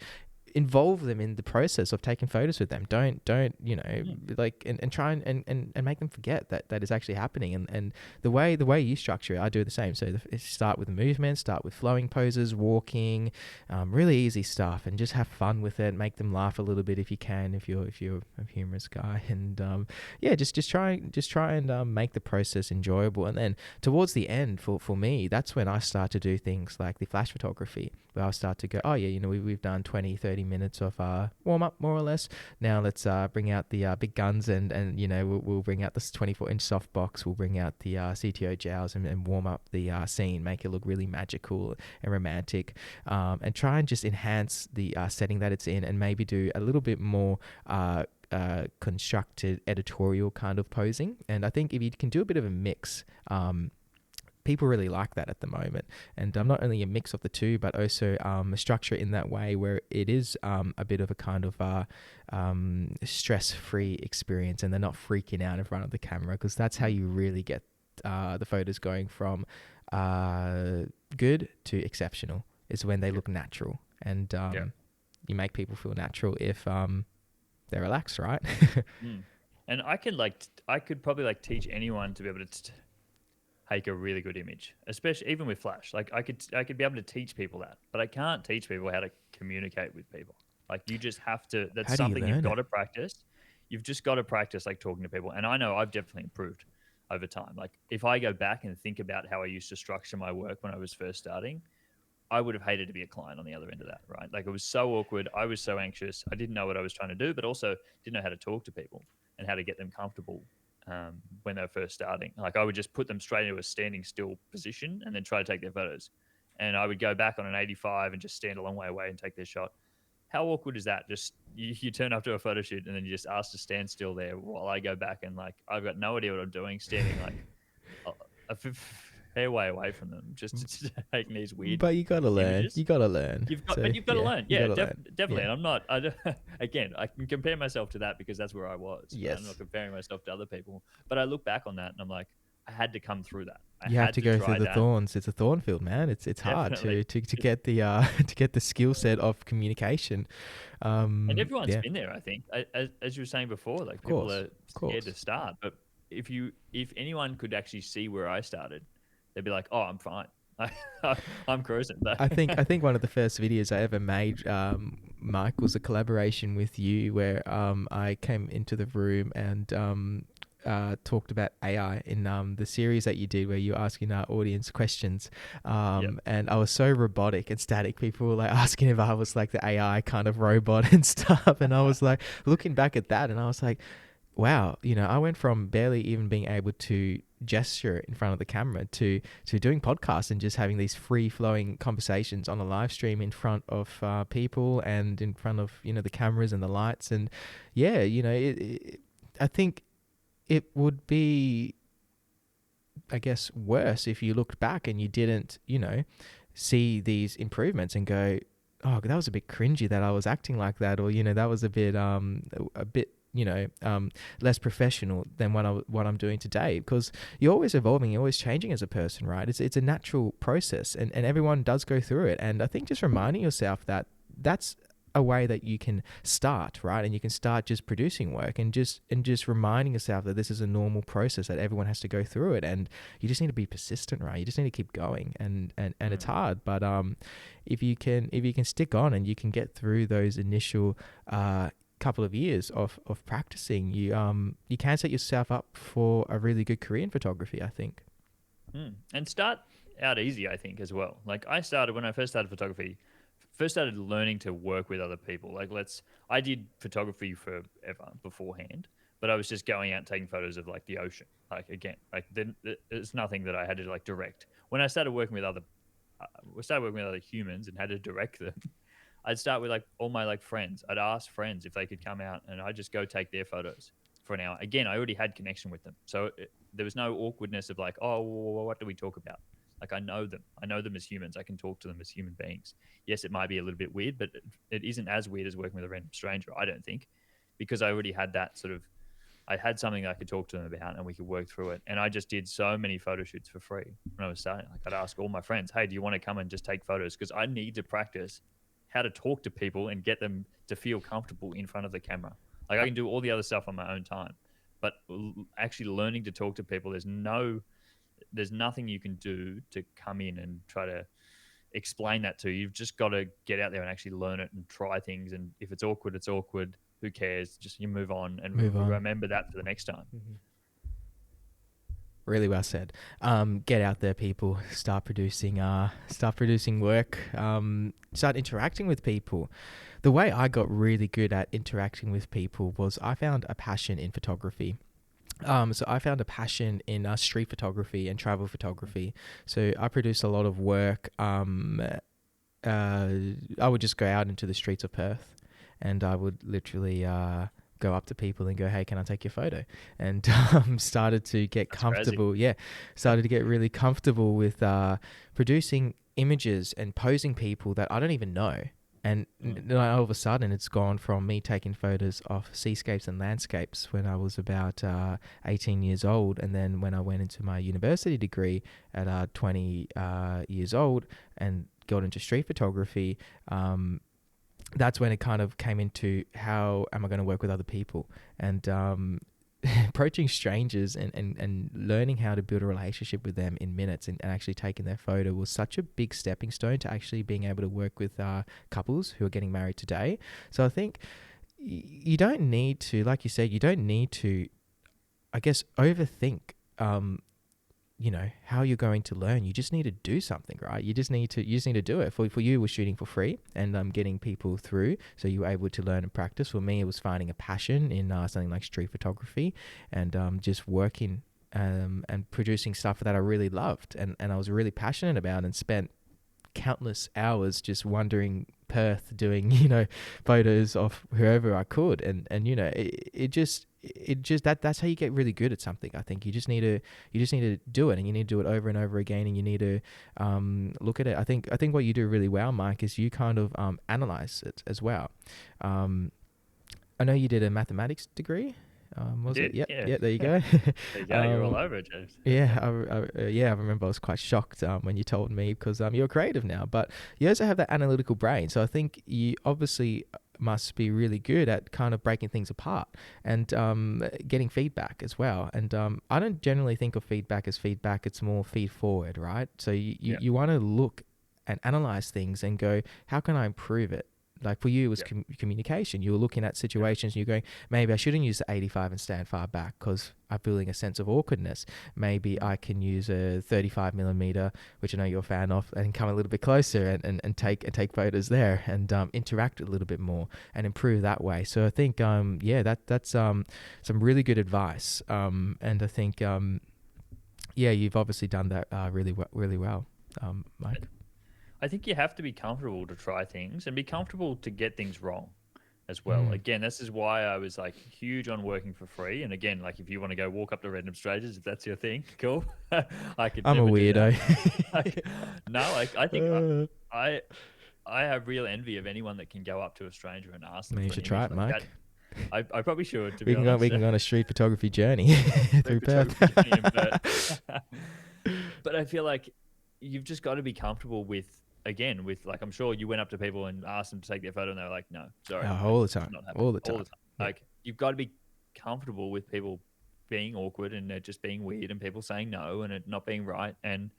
involve them in the process of taking photos with them. Don't Mm. like and try and make them forget that is actually happening. And the way you structure it, I do the same. So start with movement, start with flowing poses, walking, really easy stuff, and just have fun with it. Make them laugh a little bit if you can, if you're a humorous guy, and yeah, just try and make the process enjoyable. And then towards the end, for me, that's when I start to do things like the flash photography, where I'll start to go, oh yeah, we've done 20, 30 minutes of warm up more or less. Now let's bring out the big guns, and we'll bring out this 24-inch softbox. We'll bring out the CTO gels, and warm up the scene, make it look really magical and romantic, and try and just enhance the setting that it's in, and maybe do a little bit more constructed editorial kind of posing. And I think if you can do a bit of a mix, people really like that at the moment. And not only a mix of the two, but also a structure in that way where it is a bit of a kind of stress-free experience, and they're not freaking out in front of the camera, because that's how you really get the photos going from good to exceptional, is when they look natural. And you make people feel natural if they're relaxed, right? Mm. And I could probably teach anyone to be able to take a really good image, especially even with flash. Like I could be able to teach people that, but I can't teach people how to communicate with people. Like you just have to. That's How do you something you've learn got it? to practice. You've just got to practice talking to people. And I know I've definitely improved over time. Like if I go back and think about how I used to structure my work when I was first starting, I would have hated to be a client on the other end of that, right? Like it was so awkward. I was so anxious. I didn't know what I was trying to do, but also didn't know how to talk to people and how to get them comfortable when they were first starting. Like I would just put them straight into a standing still position and then try to take their photos. And I would go back on an 85 and just stand a long way away and take their shot. How awkward is that? Just you turn up to a photo shoot and then you just ask to stand still there while I go back and I've got no idea what I'm doing, standing a fair way away from them, just to taking these weird But you gotta learn. images. You gotta learn. But So you've got to yeah, learn. you Yeah, gotta learn. definitely. Yeah. And I'm not. Again, I can compare myself to that because that's where I was. Right? I'm not Yes. comparing myself to other people. But I look back on that and I'm like, I had to come through that. I You have had to to go through try the that. thorns. It's a thornfield, man. It's hard Definitely. to get the to get the skill set of communication. And everyone's Yeah, been there. I think, as you were saying before, of people course, are of scared to course. start. But if anyone could actually see where I started, they'd be like, oh, I'm fine. I'm cruising. I think one of the first videos I ever made, Mike, was a collaboration with you where I came into the room and talked about AI in the series that you did where you were asking our audience questions. Yep. And I was so robotic and static. People were like asking if I was like the AI kind of robot and stuff. And I was like looking back at that and I was like, wow, I went from barely even being able to gesture in front of the camera to doing podcasts and just having these free flowing conversations on a live stream in front of people and in front of the cameras and the lights. And yeah, I think it would be, I guess, worse if you looked back and you didn't see these improvements and go, oh, that was a bit cringy that I was acting like that, or that was a bit less professional than what I'm doing today, because you're always evolving, you're always changing as a person, right? It's a natural process, and everyone does go through it. And I think just reminding yourself that that's a way that you can start, right? And you can start just producing work and just reminding yourself that this is a normal process, that everyone has to go through it, and you just need to be persistent, right? You just need to keep going, and it's hard, but if you can stick on and you can get through those initial couple of years of practicing, you can set yourself up for a really good career in photography, I think. And start out easy, I think, as well. Like when I first started photography, first started learning to work with other people. I did photography forever beforehand, but I was just going out and taking photos of the ocean. Then it's nothing that I had to direct. When I started working with other humans and had to direct them, I'd start with like all my like friends. I'd ask friends if they could come out, and I'd just go take their photos for an hour. Again, I already had connection with them, so there was no awkwardness of like, oh, well, what do we talk about? Like I know them. I know them as humans. I can talk to them as human beings. Yes, it might be a little bit weird, but it isn't as weird as working with a random stranger, I don't think, because I already had that sort of. I had something I could talk to them about, and we could work through it. And I just did so many photo shoots for free when I was starting. Like I'd ask all my friends, "Hey, do you want to come and just take photos?" Because I need to practice how to talk to people and get them to feel comfortable in front of the camera. Like I can do all the other stuff on my own time, but actually learning to talk to people, there's nothing you can do to come in and try to explain that to you. You've just got to get out there and actually learn it and try things. And if it's awkward, it's awkward. Who cares? Just you move on and remember that for the next time. Mm-hmm. Really well said. Get out there, people. Start producing work. Start interacting with people. The way I got really good at interacting with people was I found a passion in photography. So I found a passion in street photography and travel photography. So I produced a lot of work. I would just go out into the streets of Perth, and I would literally go up to people and go, "Hey, can I take your photo?" And started to get comfortable. Crazy. Yeah, started to get really comfortable with producing images and posing people that I don't even know. And all of a sudden, it's gone from me taking photos of seascapes and landscapes when I was about 18 years old. And then when I went into my university degree at 20 years old and got into street photography, that's when it kind of came into how am I going to work with other people. And approaching strangers and learning how to build a relationship with them in minutes and actually taking their photo was such a big stepping stone to actually being able to work with couples who are getting married today. So I think you don't need to, like you said, I guess, overthink how you're going to learn. You just need to do something, right? You just need to do it. For you, it was shooting for free and getting people through, so you were able to learn and practice. For me, it was finding a passion in something like street photography and just working and producing stuff that I really loved and I was really passionate about, and spent countless hours just wandering Perth doing photos of whoever I could, and that's how you get really good at something. I think you just need to do it, and you need to do it over and over again, and you need to look at it. I think what you do really well, Mike, is you kind of analyze it as well. I know you did a mathematics degree. Was it? Yep. Yeah. There you go. There you go. You're all over it, James. Yeah. I remember I was quite shocked when you told me, because you're creative now, but you also have that analytical brain. So I think you obviously must be really good at kind of breaking things apart and getting feedback as well. And I don't generally think of feedback as feedback. It's more feed forward, right? So you want to look and analyze things and go, how can I improve it? Like for you, it was communication. You were looking at situations and you're going, maybe I shouldn't use the 85 and stand far back because I'm feeling a sense of awkwardness. Maybe I can use a 35 millimeter, which I know you're a fan of, and come a little bit closer and take photos there and interact a little bit more and improve that way. So I think, that's some really good advice. And I think, you've obviously done that really well, Mike. I think you have to be comfortable to try things and be comfortable to get things wrong as well. Again, this is why I was like huge on working for free. And again, like if you want to go walk up to random strangers, if that's your thing, cool. I'm a weirdo. I think I have real envy of anyone that can go up to a stranger and ask them. You should try it, Mike. I probably should. We can go on a street photography journey through Perth. But I feel like you've just got to be comfortable with like, I'm sure you went up to people and asked them to take their photo and they were like, no, sorry. All the time. Yeah. Like you've got to be comfortable with people being awkward and it just being weird and people saying no and it not being right, and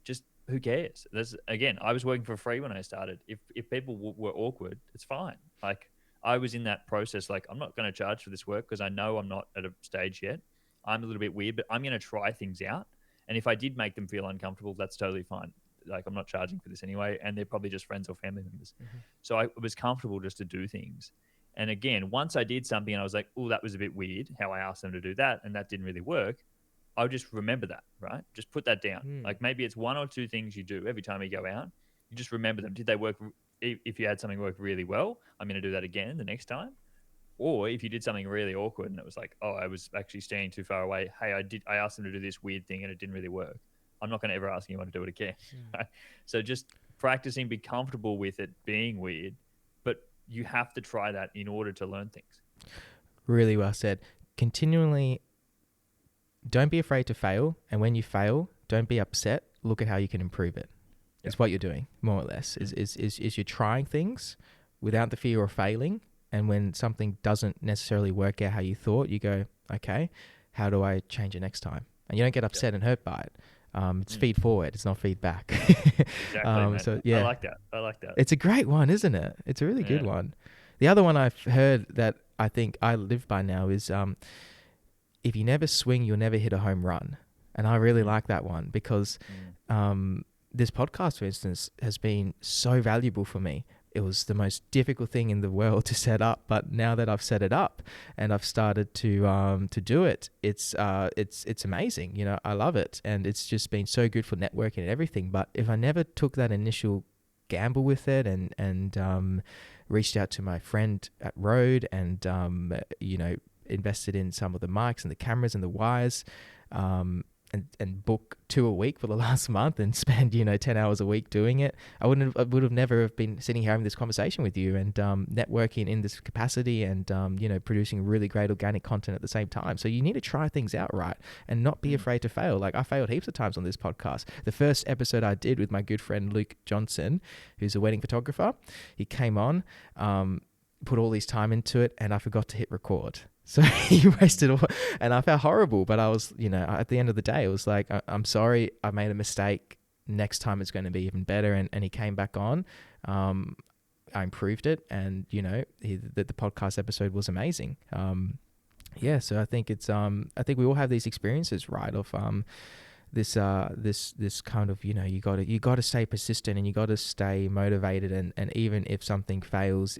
just who cares? I was working for free when I started. If people were awkward, it's fine. Like I was in that process. Like I'm not going to charge for this work because I know I'm not at a stage yet. I'm a little bit weird, but I'm going to try things out. And if I did make them feel uncomfortable, that's totally fine. Like I'm not charging for this anyway, and they're probably just friends or family members. Mm-hmm. So I was comfortable just to do things. And again, once I did something and I was like, oh, that was a bit weird how I asked them to do that, and that didn't really work, I'll just remember that, right? Just put that down. Like maybe it's one or two things you do every time you go out. You just remember them. Did they work if you had something work really well, I'm going to do that again the next time. Or if you did something really awkward and it was like, oh, I was actually standing too far away. Hey, I asked them to do this weird thing and it didn't really work. I'm not going to ever ask anyone to do it again. Right? So just practicing, be comfortable with it being weird, but you have to try that in order to learn things. Really well said. Continually, don't be afraid to fail. And when you fail, don't be upset. Look at how you can improve it. Yep. It's what you're doing, more or less. Is you're trying things without the fear of failing. And when something doesn't necessarily work out how you thought, you go, okay, how do I change it next time? And you don't get upset and hurt by it. It's feed forward. It's not feedback. Exactly, man. So yeah, I like that. It's a great one, isn't it? It's a really good one. The other one I've heard that I think I live by now is if you never swing, you'll never hit a home run. And I really like that one because this podcast, for instance, has been so valuable for me. It was the most difficult thing in the world to set up, but now that I've set it up and I've started to do it, it's amazing. You know, I love it, and it's just been so good for networking and everything. But if I never took that initial gamble with it and reached out to my friend at Rode and invested in some of the mics and the cameras and the wires, and book 2 a week for the last month and spend 10 hours a week doing it, I would have never have been sitting here having this conversation with you and networking in this capacity and producing really great organic content at the same time. So you need to try things out, right, and not be afraid to fail. Like I failed heaps of times on this podcast. The first episode I did with my good friend Luke Johnson, who's a wedding photographer, he came on, put all his time into it, and I forgot to hit record. So he wasted all, and I felt horrible, but I was, at the end of the day, it was like, I'm sorry, I made a mistake. Next time it's going to be even better. And he came back on. I improved it, and, the podcast episode was amazing. So I think I think we all have these experiences, right, of this kind of, you got to stay persistent and you got to stay motivated, and even if something fails,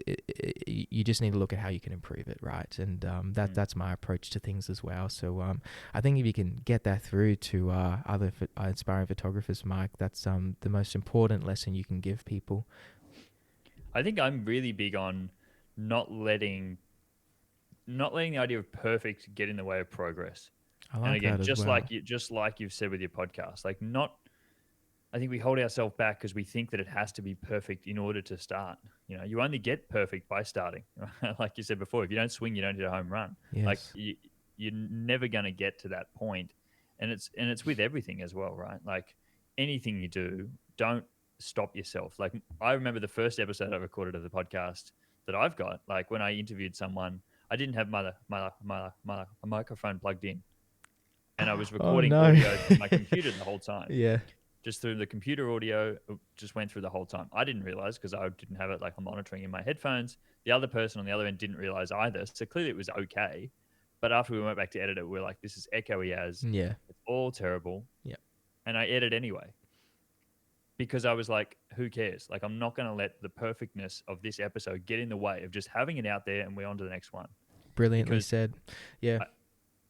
you just need to look at how you can improve it, right? And that's my approach to things as well. So I think if you can get that through to other aspiring photographers, Mike, that's the most important lesson you can give people. I think I'm really big on not letting the idea of perfect get in the way of progress. I like and again, that as just well. like you've said with your podcast, I think we hold ourselves back because we think that it has to be perfect in order to start. You only get perfect by starting. Like you said before, if you don't swing, you don't hit a home run. Yes. Like you're never going to get to that point. And it's with everything as well, right? Like anything you do, don't stop yourself. Like I remember the first episode I recorded of the podcast that I've got, like when I interviewed someone, I didn't have my microphone plugged in. And I was recording audio from my computer the whole time. Yeah. Just through the computer audio, just went through the whole time. I didn't realize because I didn't have it like I'm monitoring in my headphones. The other person on the other end didn't realize either. So clearly it was okay. But after we went back to edit it, we were like, this is echoey as. Yeah. It's all terrible. Yeah. And I edit anyway. Because I was like, who cares? Like, I'm not going to let the perfectness of this episode get in the way of just having it out there and we're on to the next one. Brilliantly said. Yeah.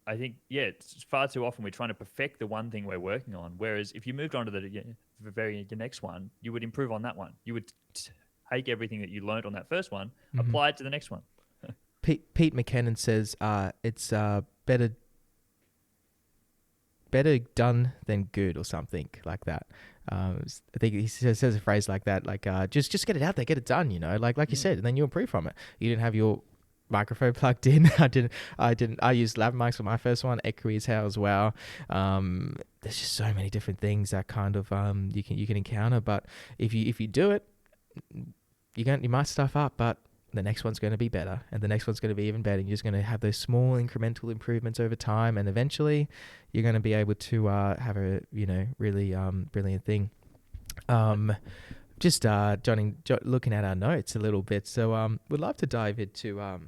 I think, it's far too often we're trying to perfect the one thing we're working on. Whereas if you moved on to the next one, you would improve on that one. You would take everything that you learned on that first one, apply it to the next one. Pete McKinnon says it's better done than good, or something like that. I think he says a phrase like that, like just get it out there, get it done, like you said, and then you improve from it. You didn't have your microphone plugged in. I used lav mics for my first one, echoey as hell as well. There's just so many different things that kind of you can encounter, but if you do it, you might stuff up, but the next one's going to be better, and the next one's going to be even better. You're just going to have those small incremental improvements over time, and eventually you're going to be able to have a really brilliant thing. Just looking at our notes a little bit, so we'd love to dive into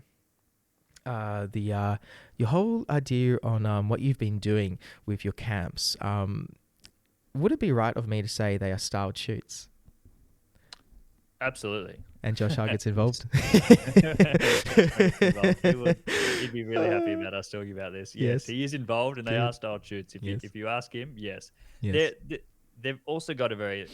your whole idea on what you've been doing with your camps. Would it be right of me to say they are styled shoots? Absolutely. And Josh Huggett's involved. He'd be really happy about us talking about this. Yes, he is involved, and they are styled shoots. If you ask him, yes. They've also got a very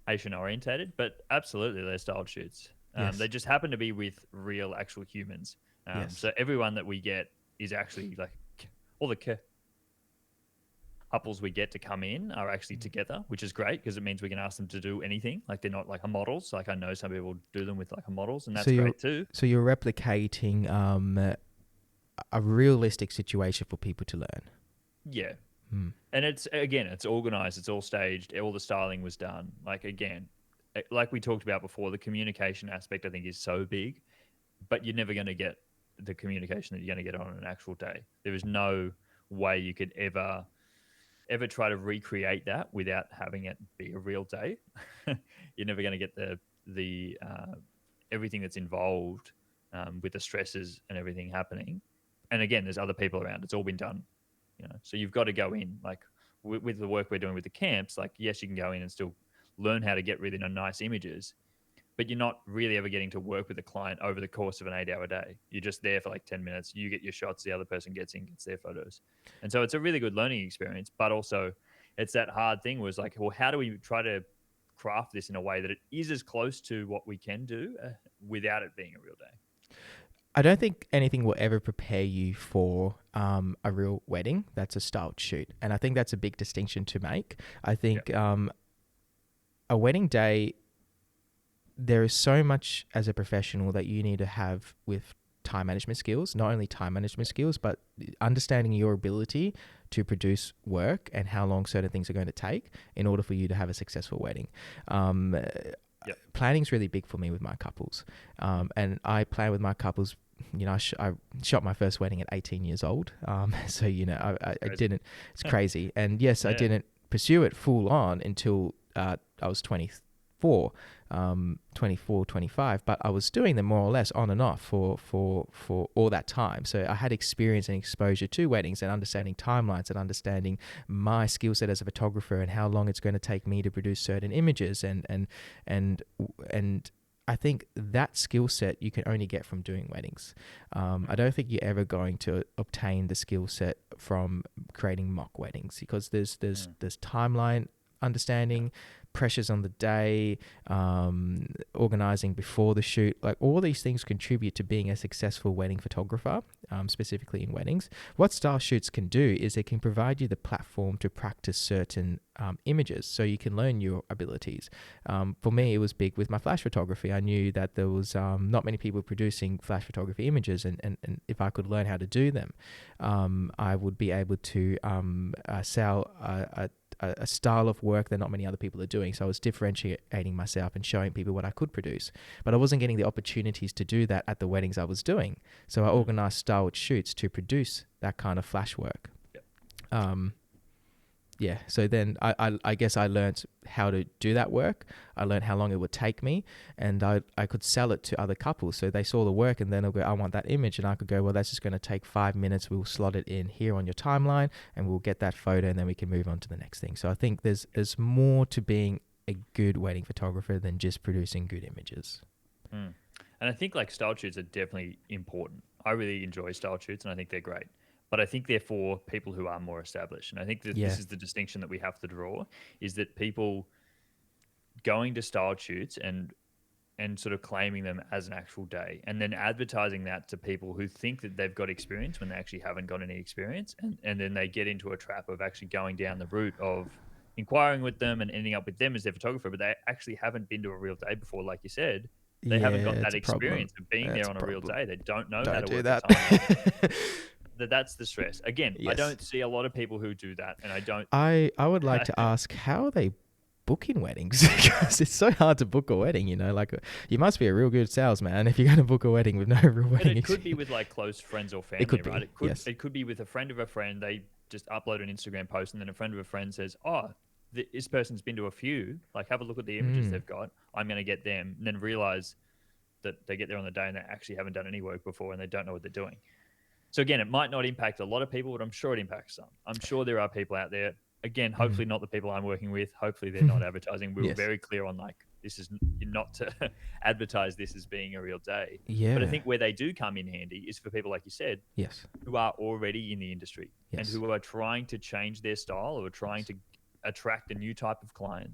Asian orientated, but absolutely they're styled shoots. They Yes. just happen to be with real actual humans. Yes. So everyone that we get is actually like all the couples we get to come in are actually together, which is great because it means we can ask them to do anything. Like they're not like a models. Like I know some people do them with like a models, and So that's you're great too. so you're replicating a realistic situation for people to learn. Yeah. Mm. And it's again, it's organized, it's all staged, all the styling was done. Like again, like we talked about before, the communication aspect I think is so big, but you're never going to get the communication that you're going to get on an actual day. There is no way you could ever try to recreate that without having it be a real day. You're never going to get the everything that's involved with the stresses and everything happening. And again, there's other people around. It's all been done, So you've got to go in like with the work we're doing with the camps. Like yes, you can go in and still learn how to get really nice images, but you're not really ever getting to work with a client over the course of an 8-hour day. You're just there for like 10 minutes. You get your shots, the other person gets their photos. And so it's a really good learning experience, but also it's that hard thing was like, well, how do we try to craft this in a way that it is as close to what we can do without it being a real day? I don't think anything will ever prepare you for a real wedding. That's a styled shoot, and I think that's a big distinction to make. I think a wedding day, there is so much as a professional that you need to have with time management skills, not only time management skills, but understanding your ability to produce work and how long certain things are going to take in order for you to have a successful wedding. Planning is really big for me with my couples. And I plan with my couples. I shot my first wedding at 18 years old. So, I didn't, it's crazy. And yes, I didn't pursue it full on until I was 24, 25, but I was doing them more or less on and off for all that time. So I had experience and exposure to weddings and understanding timelines and understanding my skill set as a photographer and how long it's going to take me to produce certain images and I think that skill set you can only get from doing weddings. I don't think you're ever going to obtain the skill set from creating mock weddings because there's timeline understanding, pressures on the day, organizing before the shoot, like all these things contribute to being a successful wedding photographer, specifically in weddings. What style shoots can do is it can provide you the platform to practice certain images so you can learn your abilities. For me, it was big with my flash photography. I knew that there was not many people producing flash photography images, and if I could learn how to do them, I would be able to sell a style of work that not many other people are doing. So I was differentiating myself and showing people what I could produce. But I wasn't getting the opportunities to do that at the weddings I was doing. So I organized styled shoots to produce that kind of flash work. So then I guess I learned how to do that work. I learned how long it would take me, and I could sell it to other couples. So they saw the work and then they'll go, I want that image. And I could go, well, that's just going to take 5 minutes. We'll slot it in here on your timeline and we'll get that photo and then we can move on to the next thing. So I think there's more to being a good wedding photographer than just producing good images. And I think like style shoots are definitely important. I really enjoy style shoots and I think they're great. But I think they're for people who are more established. And I think that this is the distinction that we have to draw, is that people going to style shoots and sort of claiming them as an actual day and then advertising that to people who think that they've got experience when they actually haven't got any experience. And then they get into a trap of actually going down the route of inquiring with them and ending up with them as their photographer, but they actually haven't been to a real day before, like you said. They haven't got that experience of being there on a real day. They don't know how to work the time. That's the stress. Again, I don't see a lot of people who do that, and I don't. I would like to ask how are they booking weddings because it's so hard to book a wedding. Like you must be a real good salesman if you're going to book a wedding with no real wedding. But it could be with like close friends or family, right? It could be with a friend of a friend. They just upload an Instagram post, and then a friend of a friend says, "Oh, this person's been to a few. Like, have a look at the images they've got. I'm going to get them." And then realize that they get there on the day and they actually haven't done any work before, and they don't know what they're doing. So again, it might not impact a lot of people, but I'm sure it impacts some. I'm sure there are people out there. Again, hopefully not the people I'm working with. Hopefully they're not advertising. We were very clear on like, this is not to advertise this as being a real day. Yeah. But I think where they do come in handy is for people, like you said, who are already in the industry and who are trying to change their style or trying to attract a new type of client.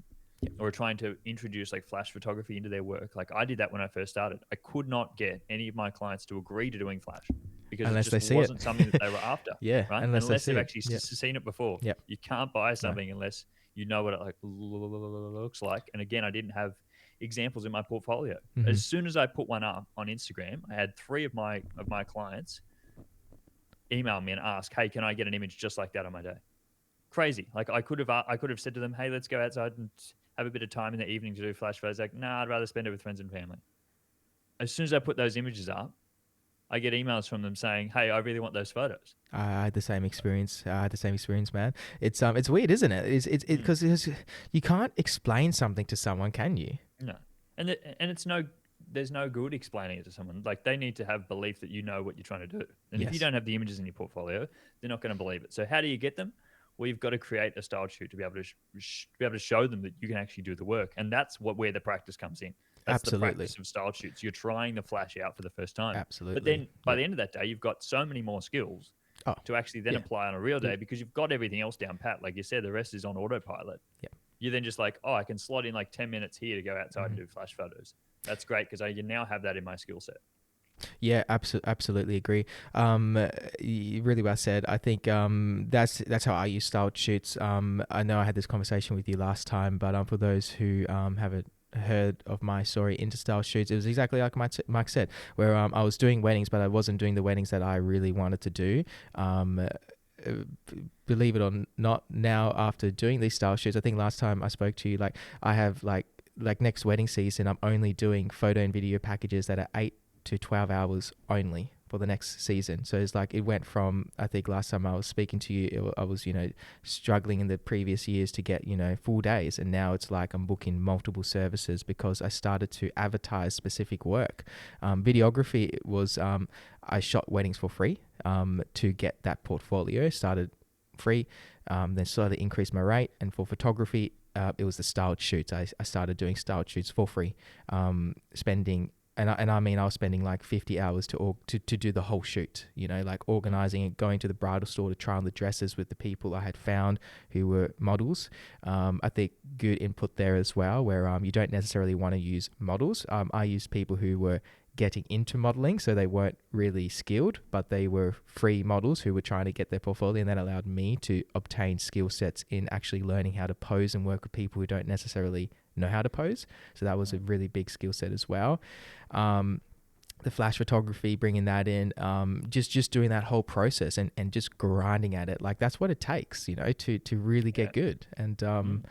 or are trying to introduce like flash photography into their work. Like I did that when I first started. I could not get any of my clients to agree to doing flash because it Unless just they see it. wasn't something that they were after, Yeah, right? unless they Unless see they've it. actually Yeah. seen it before. Yep. You can't buy No. something unless you know what it like looks like. And again, I didn't have examples in my portfolio. Mm-hmm. As soon as I put one up on Instagram, I had 3 of my clients email me and ask, "Hey, can I get an image just like that on my day?" Crazy. Like I could have said to them, "Hey, let's go outside and have a bit of time in the evening to do flash photos." Like, nah, I'd rather spend it with friends and family. As soon as I put those images up, I get emails from them saying, "Hey, I really want those photos." I had the same experience. Man. It's weird, isn't it? It's because you can't explain something to someone, can you? No, and it's no. There's no good explaining it to someone. Like they need to have belief that you know what you're trying to do. And if you Yes. don't have the images in your portfolio, they're not going to believe it. So how do you get them? Well, you've got to create a style shoot to be able to be able to show them that you can actually do the work, and that's where the practice comes in. That's the Absolutely. practice of style shoots. You're trying the flash out for the first time, Absolutely. but then by Yep. the end of that day, you've got so many more skills Oh, to actually then yeah. apply on a real day because you've got everything else down pat. Like you said, the rest is on autopilot. Yeah. You're then just like, oh, I can slot in like 10 minutes here to go outside and do flash photos. That's great because I now have that in my skill set. Yeah, absolutely agree. Really well said. I think that's how I use styled shoots. I know I had this conversation with you last time, but for those who haven't heard of my story into style shoots, it was exactly like Mike said, where I was doing weddings, but I wasn't doing the weddings that I really wanted to do. Believe it or not, now after doing these style shoots, I think last time I spoke to you, like I have like next wedding season, I'm only doing photo and video packages that are 8 to 12 hours only for the next season. So it's like it went from, I think last time I was speaking to you, I was, struggling in the previous years to get, full days. And now it's like I'm booking multiple services because I started to advertise specific work. Videography was, I shot weddings for free to get that portfolio, started free, then slowly increased my rate. And for photography, it was the styled shoots. I started doing styled shoots for free, spending I mean, I was spending like 50 hours to do the whole shoot, like organizing it, going to the bridal store to try on the dresses with the people I had found who were models. I think good input there as well, where you don't necessarily want to use models. I used people who were getting into modeling, so they weren't really skilled, but they were free models who were trying to get their portfolio, and that allowed me to obtain skill sets in actually learning how to pose and work with people who don't necessarily know how to pose. So that was a really big skill set as well. The flash photography, bringing that in, just doing that whole process and just grinding at it. Like that's what it takes, to really get good. And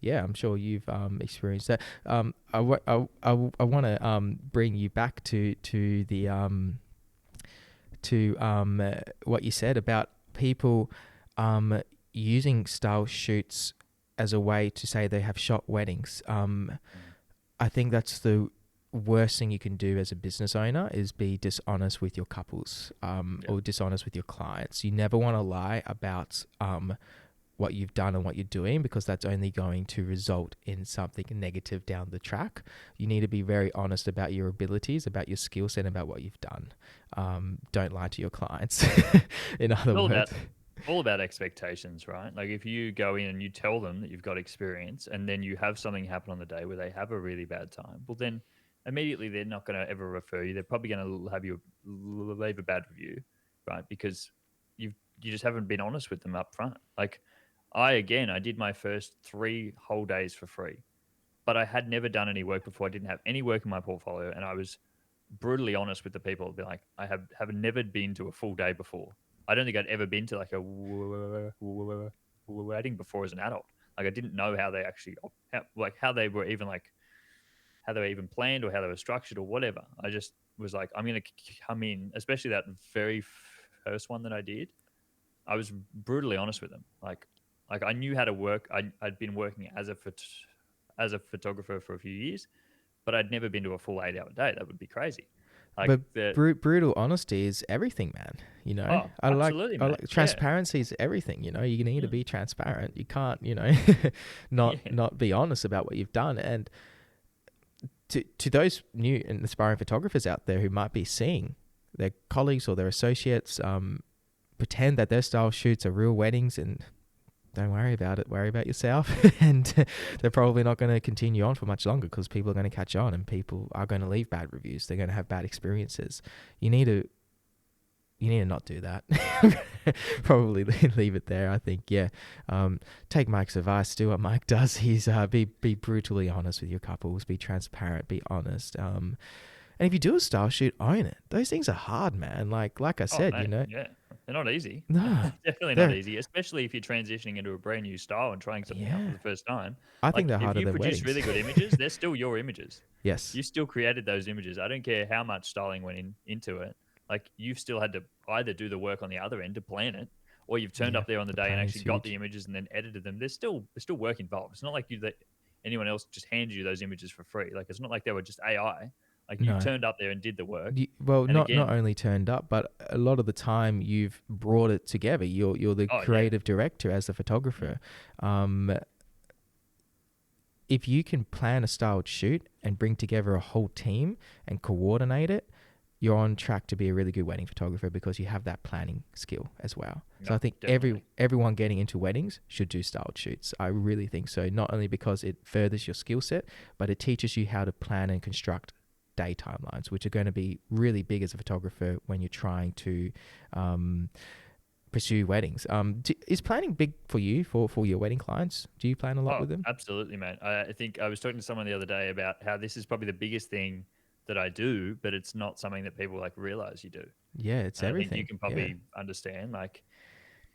yeah, I'm sure you've experienced that. I want to bring you back to the what you said about people using style shoots as a way to say they have shot weddings. I think that's the worst thing you can do as a business owner is be dishonest with your couples or dishonest with your clients. You never want to lie about what you've done and what you're doing, because that's only going to result in something negative down the track. You need to be very honest about your abilities, about your skill set, about what you've done. Don't lie to your clients. In other words, all about expectations, right? Like if you go in and you tell them that you've got experience and then you have something happen on the day where they have a really bad time, well then immediately they're not going to ever refer you. They're probably going to have you leave a bad review, right? Because you just haven't been honest with them up front. Like I did my first 3 whole days for free, but I had never done any work before. I didn't have any work in my portfolio, and I was brutally honest with the people. I'd be like, I have never been to a full day before. I don't think I'd ever been to like a wedding before as an adult. Like I didn't know how they actually, how they were even like, how they were even planned or how they were structured or whatever. I just was like, I'm going to come in, especially that very first one that I did. I was brutally honest with them. Like I knew how to work. I'd been working as a photographer for a few years, but I'd never been to a full 8-hour day. That would be crazy. But brutal honesty is everything, man. Oh, absolutely, man. Transparency is everything. You need to be transparent. You can't, not be honest about what you've done. And to those new and aspiring photographers out there who might be seeing their colleagues or their associates pretend that their style shoots are real weddings and don't worry about it. Worry about yourself. And Yeah. they're probably not going to continue on for much longer because people are going to catch on and people are going to leave bad reviews. They're going to have bad experiences. You need to not do that. Probably leave it there. I think, yeah. Take Mike's advice. Do what Mike does. He's be brutally honest with your couples. Be transparent. Be honest. And if you do a style shoot, own it. Those things are hard, man. Like I Oh, said, mate, yeah. They're not easy. no, Definitely not they're easy, especially if you're transitioning into a brand new style and trying something out for yeah. the first time. I think Like, they're if harder you than produce weddings. really good images, they're still your images. Yes. You still created those images. I don't care how much styling went into it. Like, you've still had to either do the work on the other end to plan it, or you've turned Yeah. up there on the The day and planning's actually got huge. the images and then edited them. There's still work involved. It's not like that anyone else just hands you those images for free. Like, it's not like they were just AI. Like, you No. turned up there and did the work. Well, And not again, only turned up, but a lot of the time you've brought it together. You're the oh yeah, creative director as the mm, photographer. Um, if you can plan a styled shoot and bring together a whole team and coordinate it, you're on track to be a really good wedding photographer because you have that planning skill as well. So no, I think definitely. everyone getting into weddings should do styled shoots. I really think so. Not only because it furthers your skill set, but it teaches you how to plan and construct day timelines, which are going to be really big as a photographer when you're trying to pursue weddings. Is planning big for you for your wedding clients? Do you plan a lot Oh, with them? absolutely, mate. I think I was talking to someone the other day about how this is probably the biggest thing that I do, but it's not something that people like realize you do. Yeah, it's And I think you everything. can Yeah. probably understand, like,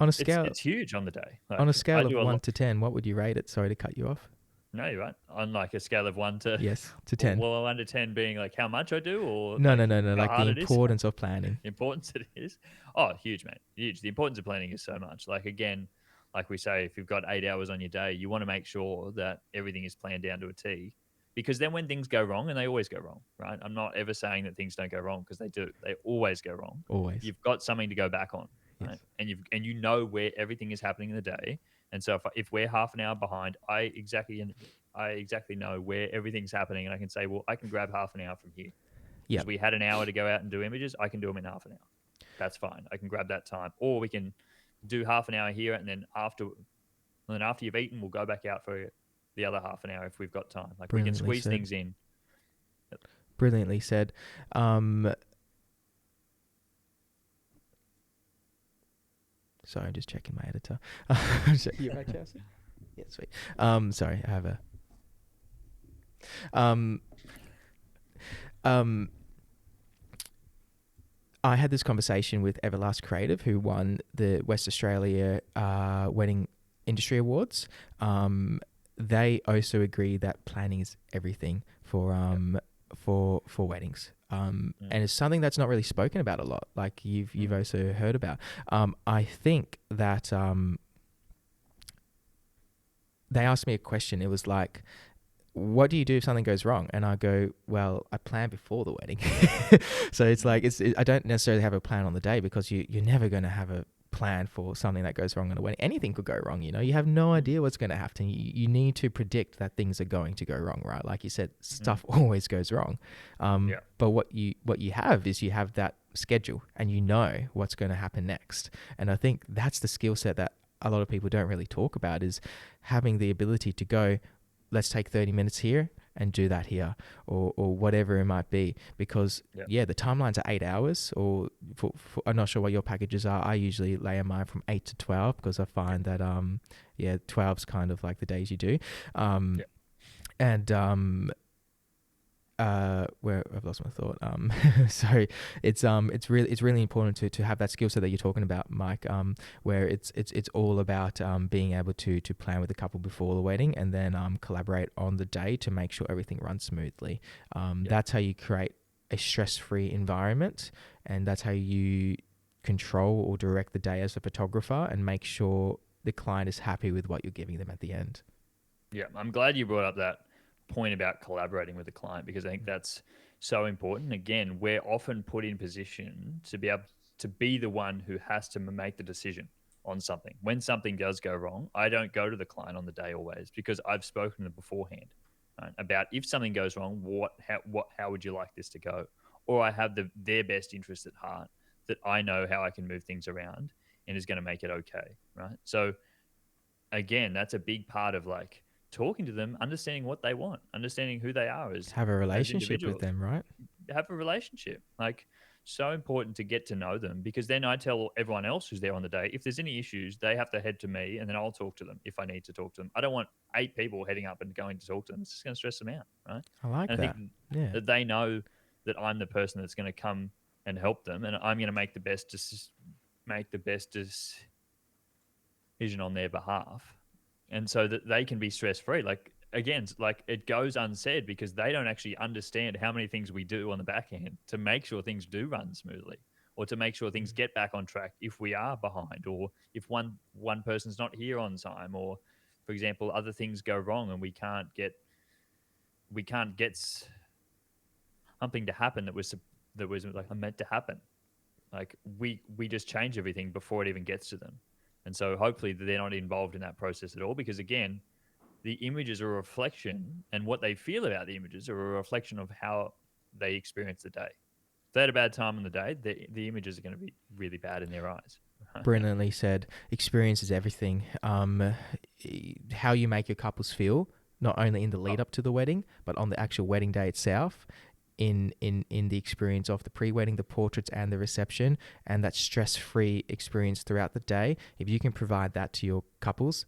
On a it's scale it's huge on the day. on a Like, I scale of do a lot. 1 to 10, what would you rate it? Sorry to cut you off. No, you're right. On like a scale of one to Yes, to well, 10. 1 to 10 being like how much I do, or No, no, like no, no. how Like the hard it is. importance of planning. Importance it is. Oh, huge, mate. Huge. The importance of planning is so much. Like, again, like we say, if you've got 8 hours on your day, you want to make sure that everything is planned down to a T. Because then when things go wrong, and they always go wrong, right? I'm not ever saying that things don't go wrong because they do. They always go wrong. Always. You've got something to go back on, right? Yes. And you know where everything is happening in the day. And so if we're half an hour behind, I exactly know where everything's happening, and I can say, well, I can grab half an hour from here because Yep. we had an hour to go out and do images. I can do them in half an hour. That's fine. I can grab that time, or we can do half an hour here, and then after you've eaten, we'll go back out for the other half an hour if we've got time. Like, we can Brilliantly squeeze said. things in. Brilliantly said. Sorry, I'm just checking my editor. You right, Chelsea? Yeah, sweet. Sorry, I have a. Um, um, I had this conversation with Everlast Creative, who won the West Australia Wedding Industry Awards. They also agree that planning is everything for weddings. And it's something that's not really spoken about a lot. Like you've also heard about. I think that they asked me a question. It was like, what do you do if something goes wrong? And I go, well, I plan before the wedding. So it's like, I don't necessarily have a plan on the day because you're never going to have a plan for something that goes wrong on a wedding. Anything could go wrong, you have no idea what's going to happen. You need to predict that things are going to go wrong, right? Like you said, stuff always goes wrong. Yeah. But what you have is you have that schedule and you know what's going to happen next. And I think that's the skill set that a lot of people don't really talk about, is having the ability to go, let's take 30 minutes here and do that here, or whatever it might be. Because the timelines are 8 hours, or for I'm not sure what your packages are. I usually lay mine from 8 to 12 because I find that 12's kind of like the days you do. And where I've lost my thought. So it's really important to have that skill set that you're talking about, Mike. Where it's all about being able to plan with the couple before the wedding, and then collaborate on the day to make sure everything runs smoothly. That's how you create a stress-free environment, and that's how you control or direct the day as a photographer, and make sure the client is happy with what you're giving them at the end. Yeah, I'm glad you brought up that point about collaborating with the client, because I think that's so important. Again, we're often put in position to be able to be the one who has to make the decision on something. When something does go wrong, I don't go to the client on the day always, because I've spoken to them beforehand, right, about if something goes wrong, how would you like this to go? Or I have their best interest at heart, that I know how I can move things around and is going to make it okay, right? So again, that's a big part of like talking to them, understanding what they want, understanding who they are Have a as relationship with individuals. them, right? Have a relationship. Like, so important to get to know them, because then I tell everyone else who's there on the day, if there's any issues, they have to head to me and then I'll talk to them if I need to talk to them. I don't want 8 people heading up and going to talk to them. It's just going to stress them out, right? I like And I think that. Yeah. that they know that I'm the person that's going to come and help them, and I'm going to make the best decision on their behalf, and so that they can be stress free. Like, again, like, it goes unsaid because they don't actually understand how many things we do on the back end to make sure things do run smoothly, or to make sure things get back on track if we are behind, or if one person's not here on time, or, for example, other things go wrong and we can't get something to happen that was like meant to happen. Like, we just change everything before it even gets to them. And so hopefully they're not involved in that process at all, because again, the images are a reflection, and what they feel about the images are a reflection of how they experience the day. If they had a bad time on the day, the images are going to be really bad in their eyes. Brilliantly said. Experience is everything. How you make your couples feel, not only in the lead Oh, up to the wedding, but on the actual wedding day itself, in the experience of the pre-wedding, the portraits, and the reception, and that stress-free experience throughout the day. If you can provide that to your couples,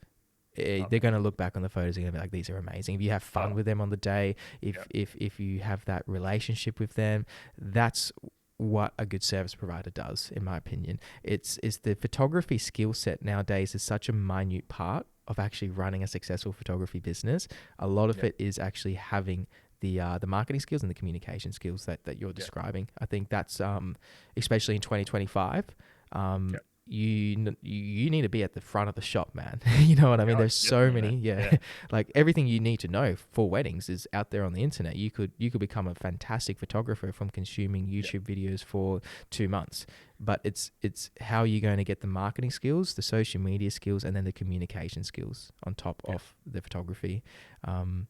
oh, they're going to look back on the photos and be like, these are amazing. If you have fun oh, with them on the day, if yeah, if you have that relationship with them, that's what a good service provider does, in my opinion. It's the photography skill set nowadays is such a minute part of actually running a successful photography business. A lot of yeah, it is actually having the marketing skills and the communication skills that you're yeah, describing. I think that's especially in 2025. yeah. You need to be at the front of the shop, man. You know what I mean? Oh, There's so definitely, many, man. yeah. Yeah, Like everything you need to know for weddings is out there on the internet. You could become a fantastic photographer from consuming yeah, YouTube videos for 2 months. But it's how you're going to get the marketing skills, the social media skills, and then the communication skills on top yeah. of the photography. Um,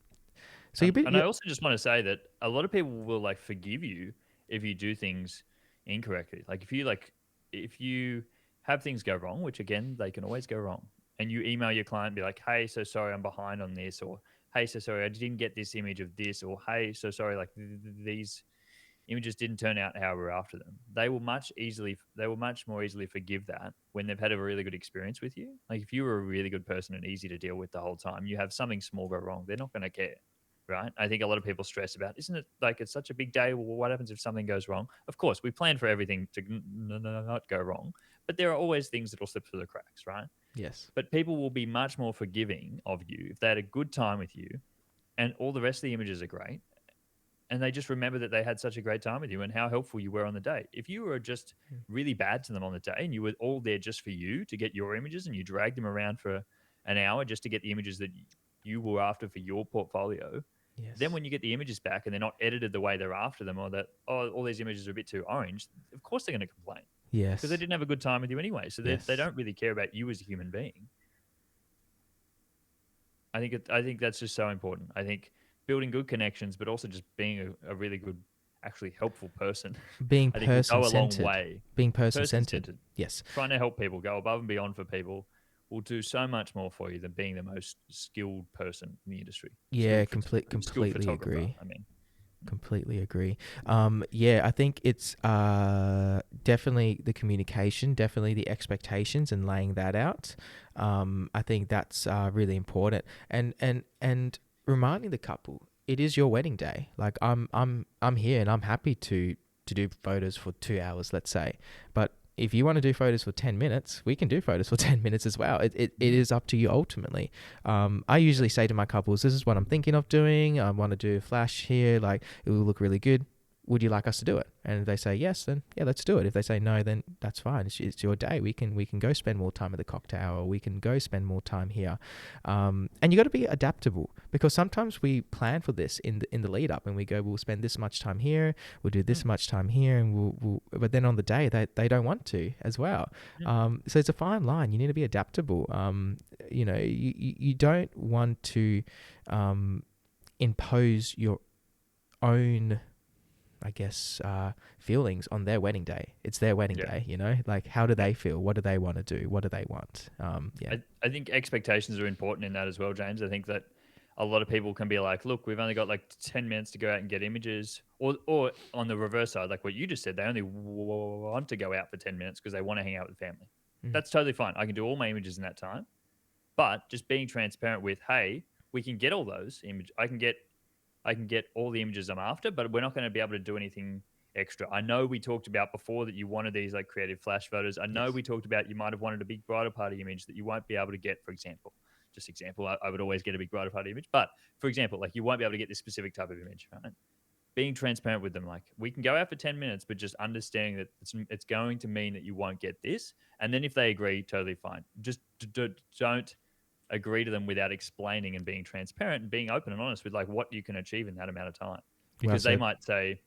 so And I also just want to say that a lot of people will like forgive you if you do things incorrectly. Like, if you have things go wrong, which again they can always go wrong, and you email your client and be like, "Hey, so sorry, I'm behind on this," or "Hey, so sorry, I didn't get this image of this," or "Hey, so sorry, like these images didn't turn out how we're after them." They will much more easily forgive that when they've had a really good experience with you. Like, if you were a really good person and easy to deal with the whole time, you have something small go wrong, they're not going to care, right? I think a lot of people stress about, isn't it like it's such a big day? Well, what happens if something goes wrong? Of course, we plan for everything to not go wrong, but there are always things that will slip through the cracks, right? yes, But people will be much more forgiving of you if they had a good time with you and all the rest of the images are great, and they just remember that they had such a great time with you and how helpful you were on the day. If you were just really bad to them on the day and you were all there just for you to get your images, and you dragged them around for an hour just to get the images that you were after for your portfolio, then yes, when you get the images back and they're not edited the way they're after them, or that, oh, all these images are a bit too orange, of course they're going to complain, because they yes, didn't have a good time with you anyway. So they yes. don't really care about you as a human being. I think that's just so important. I think building good connections, but also just being a really good, actually helpful person, Being I think will person go a long centered. way. Being person Person centered. centered, Yes. trying to help people, go above and beyond for people, will do so much more for you than being the most skilled person in the industry. Yeah, Skilled completely photographer. agree. I mean, Completely agree. Yeah, I think it's definitely the communication, definitely the expectations, and laying that out. I think that's really important, and reminding the couple it is your wedding day. Like I'm here and I'm happy to do photos for 2 hours, let's say, but if you want to do photos for 10 minutes, we can do photos for 10 minutes as well. It is up to you ultimately. I yeah, usually say to my couples, this is what I'm thinking of doing. I want to do a flash here. Like, it will look really good. Would you like us to do it? And if they say yes, then yeah, let's do it. If they say no, then that's fine. It's your day. We can go spend more time at the cocktail, or we can go spend more time here. And you got to be adaptable, because sometimes we plan for this in the lead up, and we go, we'll spend this much time here, we'll do this mm, much time here, and but then on the day they don't want to as well. yeah, So it's a fine line. You need to be adaptable. You don't want to impose your own I guess, feelings on their wedding day. It's their wedding day, you know, like how do they feel? What do they want to do? What do they want? Yeah. I think expectations are important in that as well, James. I think that a lot of people can be like, look, we've only got like 10 minutes to go out and get images. Or on the reverse side, like what you just said, they only want to go out for 10 minutes because they want to hang out with family. Mm. That's totally fine. I can do all my images in that time. But just being transparent with, hey, we can get all those images. I can get all the images I'm after, but we're not going to be able to do anything extra. I know we talked about before that you wanted these like creative flash photos. I know we talked about you might have wanted a big bridal party image that you won't be able to get, for example. Just example, I would always get a big bridal party image. But for example, like you won't be able to get this specific type of image, right? Being transparent with them, like we can go out for 10 minutes, but just understanding that it's going to mean that you won't get this. And then if they agree, totally fine. Just don't agree to them without explaining and being transparent and being open and honest with like what you can achieve in that amount of time. Because they might say,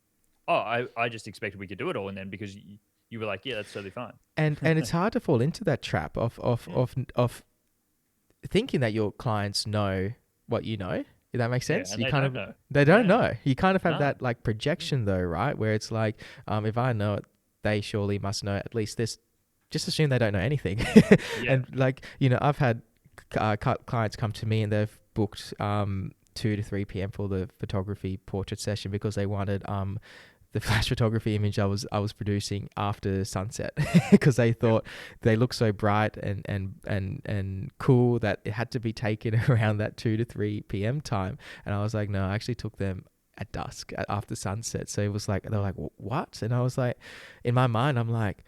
oh, I just expected we could do it all. And then because you were like, yeah, that's totally fine. And it's hard to fall into that trap of thinking that your clients know what you know. If that makes sense. You kind of know. They don't know. You kind of have that like projection though, right? Where it's like, if I know it, they surely must know at least this. Just assume they don't know anything. And like, you know, I've had clients come to me and they've booked 2 to 3 p.m. for the photography portrait session because they wanted the flash photography image I was producing after sunset because they thought they looked so bright and cool that it had to be taken around that 2 to 3 p.m. time. And I was like, no, I actually took them at dusk after sunset. So it was like, they were like, what? And I was like, in my mind, I'm like,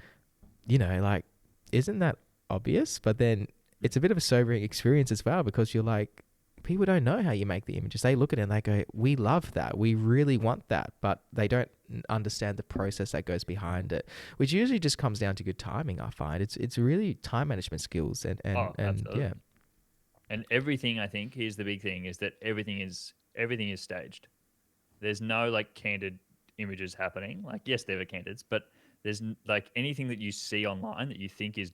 you know, like, isn't that obvious? But then it's a bit of a sobering experience as well because you're like, people don't know how you make the images. They look at it and they go, we love that. We really want that. But they don't understand the process that goes behind it, which usually just comes down to good timing, I find. It's really time management skills and yeah. And everything, I think, here's the big thing, is that everything is staged. There's no like candid images happening. Like, yes, there are candids, but there's like anything that you see online that you think is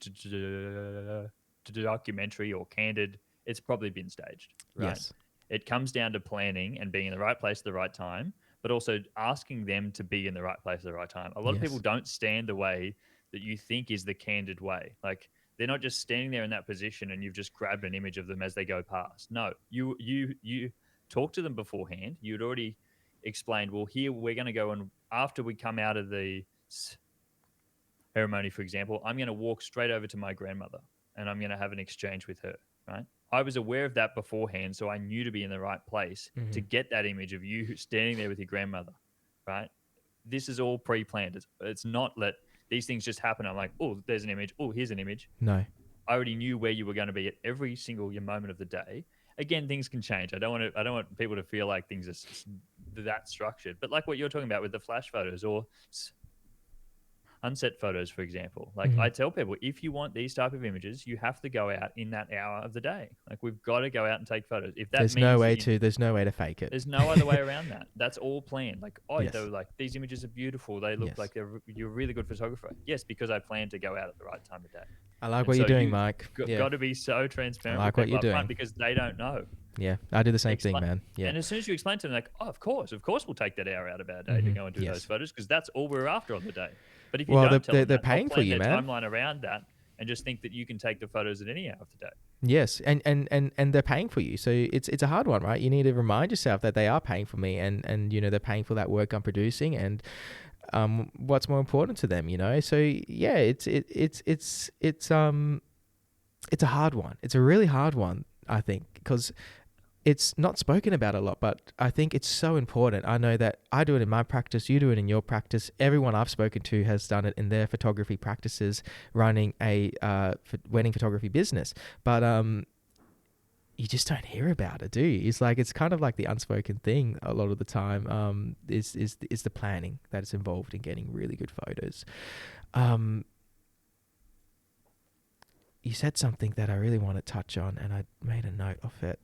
documentary or candid, it's probably been staged, right? Yes. It comes down to planning and being in the right place at the right time, but also asking them to be in the right place at the right time. A lot of people don't stand the way that you think is the candid way. Like they're not just standing there in that position and you've just grabbed an image of them as they go past. No, you talk to them beforehand. You'd already explained, well, here we're going to go, and after we come out of the ceremony, for example, I'm going to walk straight over to my grandmother and I'm going to have an exchange with her, right? I was aware of that beforehand, so I knew to be in the right place to get that image of you standing there with your grandmother, right? This is all pre-planned. It's not that these things just happen. I'm like, oh, there's an image. Oh, here's an image. No. I already knew where you were going to be at every single moment of the day. Again, things can change. I don't want people to feel like things are that structured. But like what you're talking about with the flash photos or unset photos, for example. Like I tell people, if you want these type of images, you have to go out in that hour of the day. Like we've got to go out and take photos. If that there's no way to fake it. There's no other way around that. That's all planned. Like, they're like, these images are beautiful. They look like you're a really good photographer. Yes, because I planned to go out at the right time of day. I like what you're doing, Mike. Got to be so transparent. I like what you're doing because they don't know. Yeah, I do the same thing, man. Yeah. And as soon as you explain to them, like, oh, of course we'll take that hour out of our day to go and do those photos because that's all we're after on the day. But if you don't tell them they're paying for you, man. Timeline around that and just think that you can take the photos at any hour of the day. Yes, and they're paying for you, so it's a hard one, right? You need to remind yourself that they are paying for me, and you know they're paying for that work I'm producing, and what's more important to them, you know. So yeah, it's a hard one. It's a really hard one, I think, because it's not spoken about a lot, but I think it's so important. I know that I do it in my practice, you do it in your practice. Everyone I've spoken to has done it in their photography practices, running a wedding photography business. But you just don't hear about it, do you? It's like, it's kind of like the unspoken thing a lot of the time, is the planning that is involved in getting really good photos. You said something that I really want to touch on, and I made a note of it.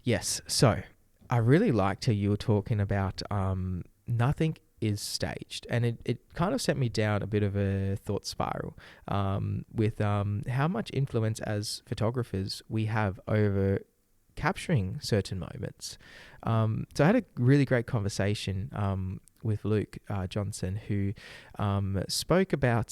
Yes, so I really liked how you were talking about nothing is staged, and it kind of sent me down a bit of a thought spiral with how much influence as photographers we have over capturing certain moments. So I had a really great conversation with Luke Johnson, who spoke about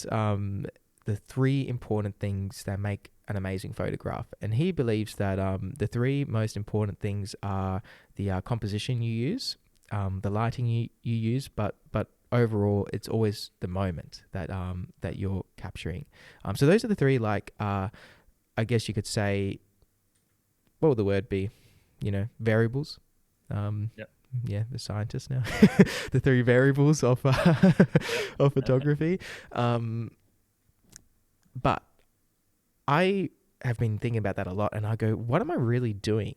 the 3 important things that make an amazing photograph. And he believes that the 3 most important things are the composition you use, the lighting you use, but overall it's always the moment that that you're capturing. So those are the 3, like I guess you could say, what would the word be? Variables. Yep. Yeah, the scientist now. The 3 variables of of photography. But I have been thinking about that a lot, and I go, what am I really doing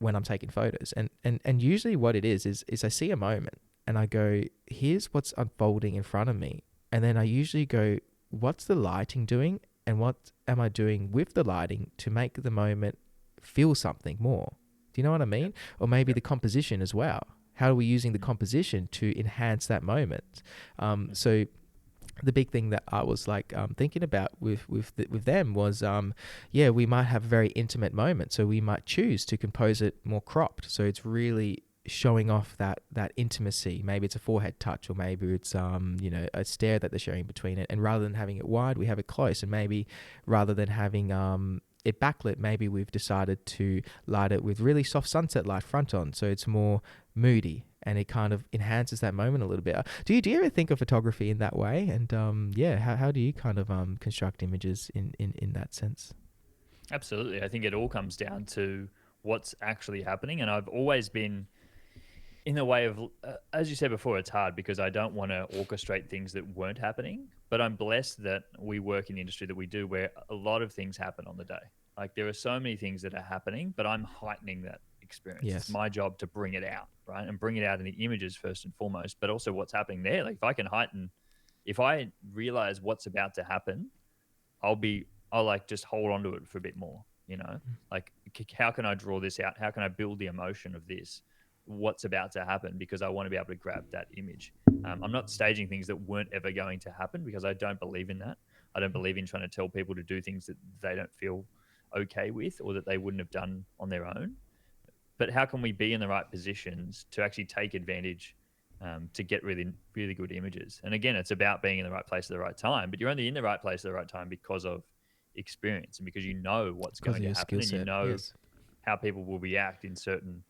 when I'm taking photos? And usually what it is I see a moment and I go, here's what's unfolding in front of me. And then I usually go, what's the lighting doing? And what am I doing with the lighting to make the moment feel something more? Do you know what I mean? Or maybe the composition as well. How are we using the composition to enhance that moment? So the big thing that I was like thinking about with them was, we might have a very intimate moment, so we might choose to compose it more cropped, so it's really showing off that intimacy. Maybe it's a forehead touch, or maybe it's a stare that they're sharing between it, and rather than having it wide, we have it close. And maybe rather than having it backlit, maybe we've decided to light it with really soft sunset light front on, so it's more moody and it kind of enhances that moment a little bit. Do you ever think of photography in that way? And how do you kind of construct images in that sense? Absolutely. I think it all comes down to what's actually happening. And I've always been in the way of, as you said before, it's hard because I don't want to orchestrate things that weren't happening. But I'm blessed that we work in the industry that we do, where a lot of things happen on the day. Like there are so many things that are happening, but I'm heightening that experience. Yes. It's my job to bring it out, right? And bring it out in the images first and foremost, but also what's happening there. Like if I can heighten, if I realize what's about to happen, I'll like just hold on to it for a bit more, like how can I draw this out? How can I build the emotion of this? What's about to happen? Because I want to be able to grab that image. I'm not staging things that weren't ever going to happen because I don't believe in that. I don't believe in trying to tell people to do things that they don't feel okay with or that they wouldn't have done on their own. But how can we be in the right positions to actually take advantage to get really, really good images? And again, it's about being in the right place at the right time, but you're only in the right place at the right time because of experience and because you know what's going to happen and you know how people will react in certain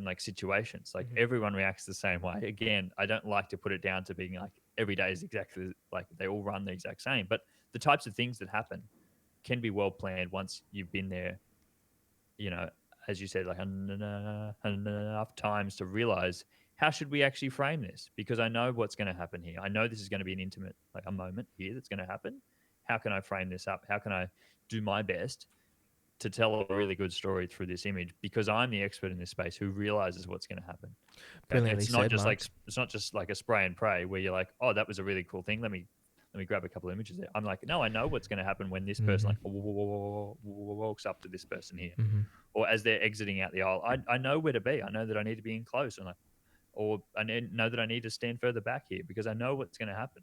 like situations. Like everyone reacts the same way. Again, I don't like to put it down to being like every day is exactly like they all run the exact same, but the types of things that happen can be well planned once you've been there, as you said, like enough times to realize how should we actually frame this? Because I know what's going to happen here. I know this is going to be an intimate, like a moment here that's going to happen. How can I frame this up? How can I do my best to tell a really good story through this image? Because I'm the expert in this space who realizes what's going to happen. Brilliantly it's not said, just Mark. it's not just like a spray and pray where you're like, oh, that was a really cool thing. Let me grab a couple of images there. I'm like, no, I know what's going to happen when this person like walks up to this person here, or as they're exiting out the aisle. I know where to be. I know that I need to be in close, and or I know that I need to stand further back here because I know what's going to happen.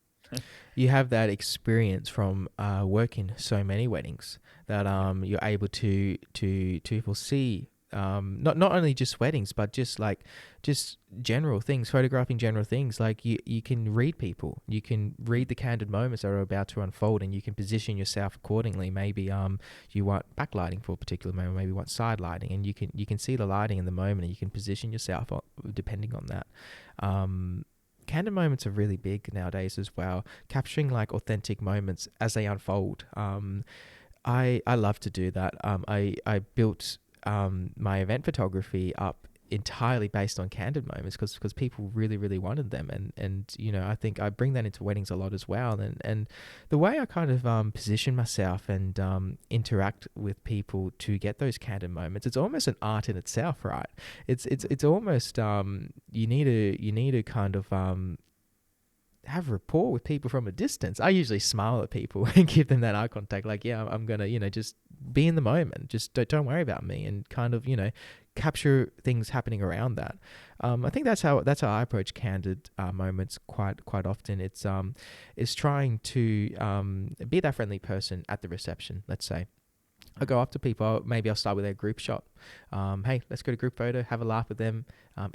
You have that experience from working so many weddings that you're able to foresee not only just weddings, but just general things, photographing general things. Like you can read people, you can read the candid moments that are about to unfold, and you can position yourself accordingly. Maybe you want backlighting for a particular moment, maybe you want side lighting, and you can see the lighting in the moment, and you can position yourself depending on that. Candid moments are really big nowadays as well, capturing like authentic moments as they unfold. I love to do that. I built my event photography up entirely based on candid moments because people really, really wanted them. And I think I bring that into weddings a lot as well. And the way I kind of position myself and interact with people to get those candid moments, it's almost an art in itself, right? It's almost you need to kind of have rapport with people from a distance. I usually smile at people and give them that eye contact, like, yeah, I'm gonna just be in the moment, just don't worry about me, and kind of capture things happening around that. I think that's how I approach candid moments quite often. It's trying to be that friendly person at the reception, let's say. I go up to people. Maybe I'll start with a group shot. Hey, let's go to group photo. Have a laugh with them.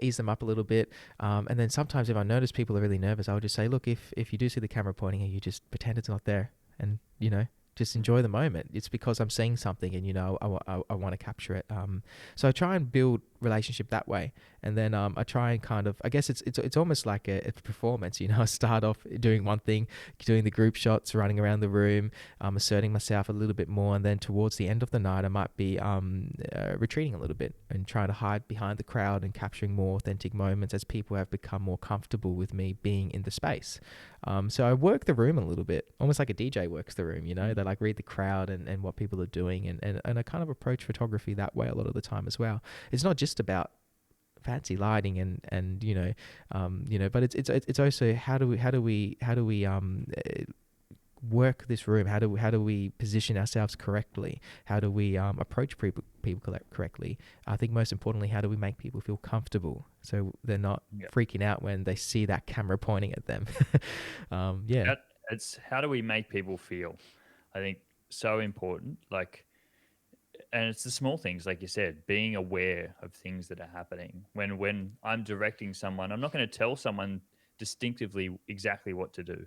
Ease them up a little bit. And then sometimes if I notice people are really nervous, I'll just say, look, if you do see the camera pointing at you, just pretend it's not there, and just enjoy the moment. It's because I'm seeing something, and I want to capture it. So I try and build relationship that way, and then I try and kind of, I guess it's almost like a performance. I start off doing one thing, doing the group shots, running around the room, asserting myself a little bit more, and then towards the end of the night, I might be retreating a little bit and trying to hide behind the crowd and capturing more authentic moments as people have become more comfortable with me being in the space. So I work the room a little bit, almost like a DJ works the room. They like read the crowd and what people are doing, and I kind of approach photography that way a lot of the time as well. It's not just about fancy lighting and but it's also how do we work this room? How do we position ourselves correctly? How do we approach people correctly? I think most importantly, how do we make people feel comfortable so they're not freaking out when they see that camera pointing at them? It's how do we make people feel? I think so important. And it's the small things, like you said, being aware of things that are happening. When I'm directing someone, I'm not going to tell someone distinctively exactly what to do.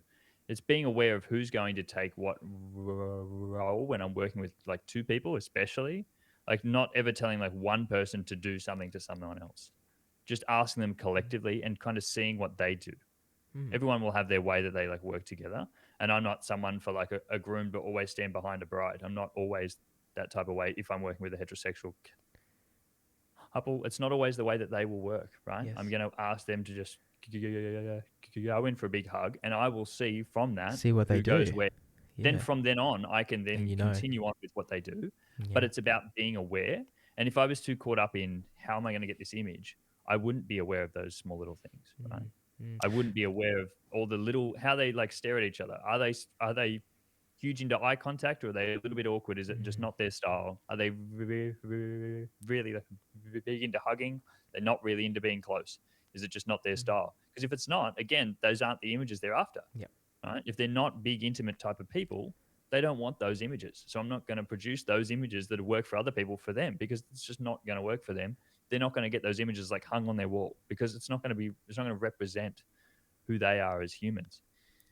It's being aware of who's going to take what role when I'm working with like two people, especially. Like not ever telling like one person to do something to someone else. Just asking them collectively and kind of seeing what they do. Everyone will have their way that they like work together. And I'm not someone for like a groom but always stand behind a bride. I'm not always that type of way. If I'm working with a heterosexual couple, it's not always the way that they will work, right? Yes. I'm going to ask them to just go in for a big hug, and I will see from that See what they do. goes where. Then from then on, I can then continue on with what they do. But it's about being aware. And if I was too caught up in how am I going to get this image, I wouldn't be aware of those small little things, right? I wouldn't be aware of all the little, how they like stare at each other. Are they huge into eye contact, or are they a little bit awkward? Is it just not their style? Are they really like big into hugging? They're not really into being close. Is it just not their style? Because if it's not, again, those aren't the images they're after. Yeah. Right? If they're not big, intimate type of people, they don't want those images. So I'm not going to produce those images that work for other people for them, because it's just not going to work for them. They're not going to get those images like hung on their wall, because it's not going to represent who they are as humans.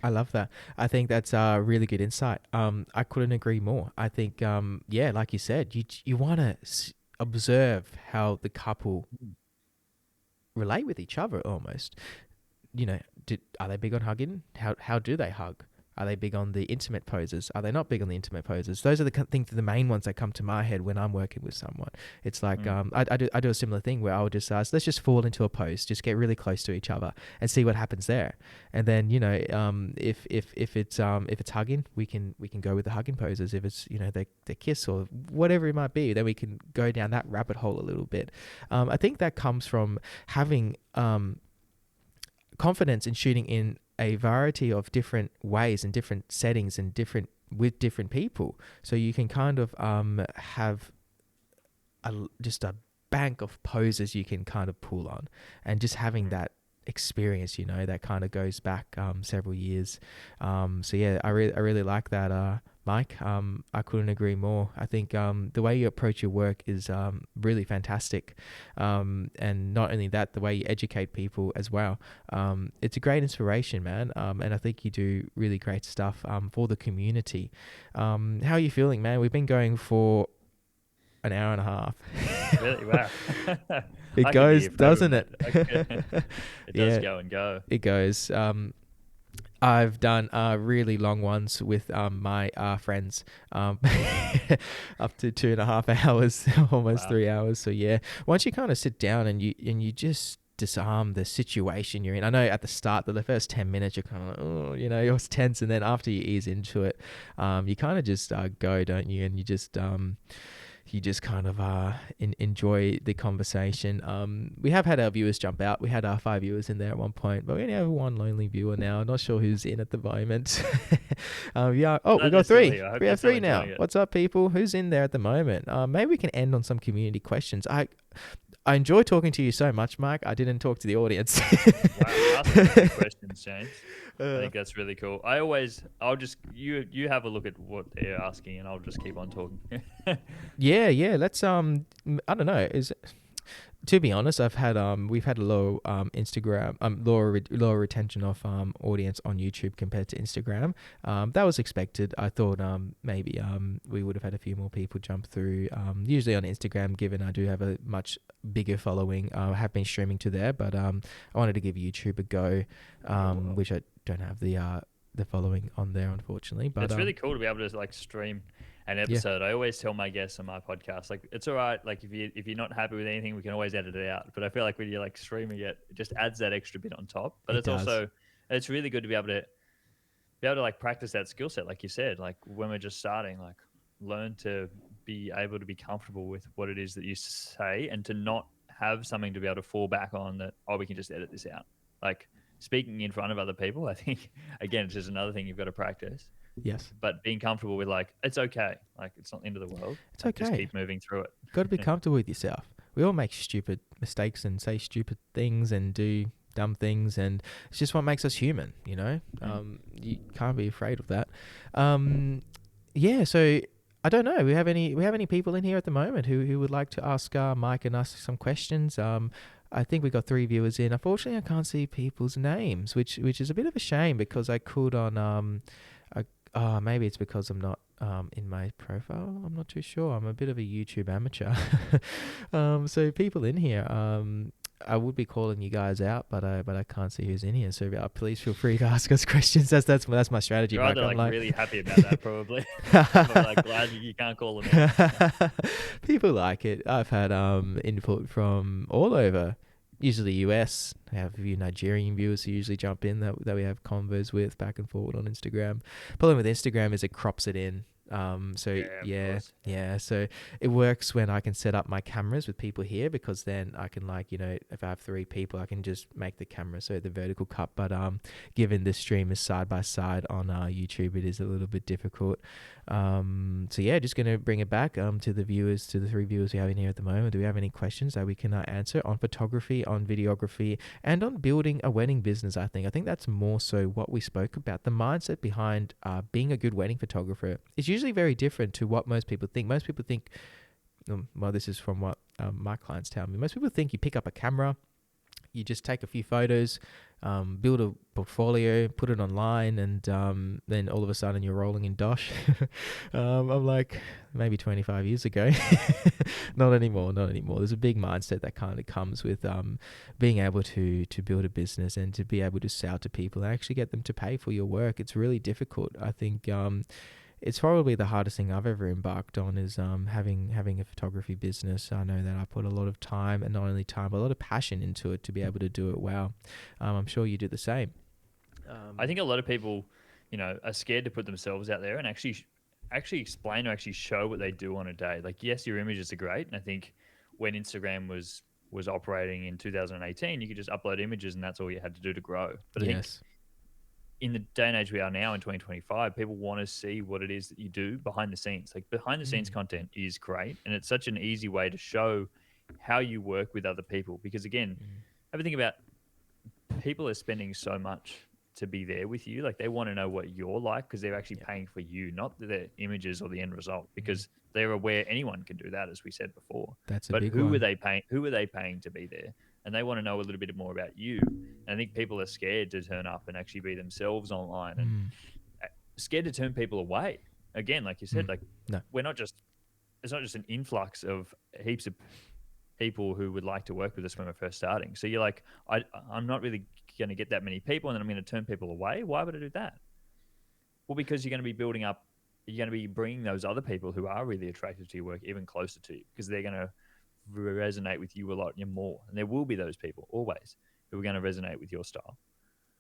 I love that. I think that's a really good insight. I couldn't agree more. I think, like you said, you want to observe how the couple relate with each other almost. Are they big on hugging? How do they hug? Are they big on the intimate poses? Are they not big on the intimate poses? Those are the main ones that come to my head when I'm working with someone. It's like I do a similar thing where I'll just ask, let's just fall into a pose, just get really close to each other and see what happens there. And then if it's hugging, we can go with the hugging poses. If it's they kiss or whatever it might be, then we can go down that rabbit hole a little bit. I think that comes from having confidence in shooting in a variety of different ways and different settings and with different people. So you can kind of have just a bank of poses you can kind of pull on, and just having that experience, that kind of goes back several years. So yeah, I really like that, Mike. I couldn't agree more. I think the way you approach your work is really fantastic, and not only that, the way you educate people as well. It's a great inspiration, man, and I think you do really great stuff for the community. How are you feeling, man? We've been going for an hour and a half. Really? Wow. It goes, doesn't it? It does go and go. It goes. I've done really long ones with my friends, up to 2.5 hours, almost 3 hours. So yeah, once you kind of sit down and you just disarm the situation you're in. I know at the start, the first 10 minutes, you're kind of like, you're tense, and then after you ease into it, you kind of just go, don't you? And you just kind of enjoy the conversation. We have had our viewers jump out. We had our 5 viewers in there at one point, but we only have one lonely viewer now. Not sure who's in at the moment. We got 3. We have 3 now. What's up, people? Who's in there at the moment? Maybe we can end on some community questions. I enjoy talking to you so much, Mike. I didn't talk to the audience. Wow, ask me questions, James. I Uh, think that's really cool. I'll just you have a look at what they're asking, and I'll just keep on talking. yeah. Let's I don't know. Is To be honest, we've had a low Instagram lower retention of audience on YouTube compared to Instagram. That was expected. I thought maybe we would have had a few more people jump through. Usually on Instagram, given I do have a much bigger following, I have been streaming to there, but I wanted to give YouTube a go, which I don't have the following on there unfortunately. But It's really cool to be able to like stream an yeah, episode. I always tell my guests on my podcast, like it's all right. Like if you're not happy with anything, we can always edit it out. But I feel like when you're like streaming it, it just adds that extra bit on top. But it it's does. also it's really good to be able to like practice that skill set, like you said. Like when we're just starting, like learn to be able to be comfortable with what it is that you say, and to not have something to be able to fall back on that. Oh, we can just edit this out. Like speaking in front of other people, I think again, it's just another thing you've got to practice, Yes, but being comfortable with like it's okay, like it's not the end of the world, it's like just okay. keep moving through it. Got to be comfortable with yourself. We all make stupid mistakes and say stupid things and do dumb things, and it's just what makes us human. Mm. You can't be afraid of that. Yeah. So I don't know. We have any people in here at the moment who would like to ask Mike and us some questions. I think we got 3 viewers in. Unfortunately, I can't see people's names, which is a bit of a shame because I could on maybe it's because I'm not in my profile. I'm not too sure. I'm a bit of a YouTube amateur. So people in here, I would be calling you guys out, but I can't see who's in here. So please feel free to ask us questions. That's my strategy, You're Mike. either I'm like like, really happy about that probably, or like glad you can't call them out. people like it. I've had input from all over. Usually US. I have a few Nigerian viewers who usually jump in that we have convos with back and forward on Instagram. Problem with Instagram is it crops it in. So Yeah, of yeah, course. yeah. So it works when I can set up my cameras with people here, because then I can, like, if I have 3 people, I can just make the camera so the vertical cut. But given this stream is side by side on YouTube, it is a little bit difficult. So yeah, just gonna bring it back to the viewers, to the 3 viewers we have in here at the moment. Do we have any questions that we can answer on photography, on videography, and on building a wedding business? I think that's more so what we spoke about. The mindset behind being a good wedding photographer is usually very different to what most people think. Most people think, well, this is from what my clients tell me. Most people think you pick up a camera, you just take a few photos, build a portfolio, put it online, and then all of a sudden you're rolling in dosh. I'm like, maybe 25 years ago. Not anymore. There's a big mindset that kind of comes with being able to build a business and to be able to sell to people and actually get them to pay for your work. It's really difficult. I think it's probably the hardest thing I've ever embarked on, is having a photography business. I know that I put a lot of time, and not only time, but a lot of passion into it to be able to do it well. I'm sure you do the same. I think a lot of people, are scared to put themselves out there and actually explain or actually show what they do on a day. Like, yes, your images are great, and I think when Instagram was operating in 2018, you could just upload images and that's all you had to do to grow. But I think Yes. in the day and age we are now in 2025, people want to see what it is that you do behind the scenes. Like behind the scenes Mm. content is great, and it's such an easy way to show how you work with other people. Because again, Mm. everything about people are spending so much to be there with you. Like they want to know what you're like because they're actually Yeah. paying for you, not the images or the end result. Mm. Because they're aware anyone can do that, as we said before. That's a But big who are one. they paying? Who are they paying to be there? And they want to know a little bit more about you. And I think people are scared to turn up and actually be themselves online, and Mm. scared to turn people away. Again, like you said, Mm. like No. we're not just it's not just an influx of heaps of people who would like to work with us when we're first starting. So you're like, I'm not really going to get that many people, and then I'm going to turn people away. Why would I do that? Well, because you're going to be building up, you're going to be bringing those other people who are really attracted to your work even closer to you, because they're going to resonate with you a lot more. And there will be those people always who are going to resonate with your style.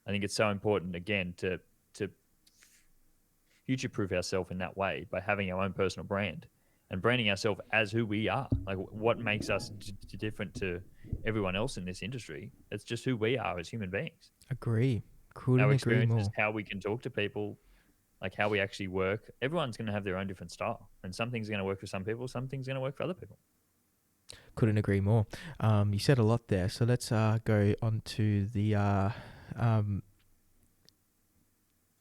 I think it's so important, again, to future proof ourselves in that way by having our own personal brand and branding ourselves as who we are. Like what makes us different to everyone else in this industry? It's just who we are as human beings. Agree. Couldn't Our agree experiences, more. how we can talk to people, like how we actually work. Everyone's going to have their own different style, and some things are going to work for some people, some things are going to work for other people. Couldn't agree more. You said a lot there. So let's go on to the um,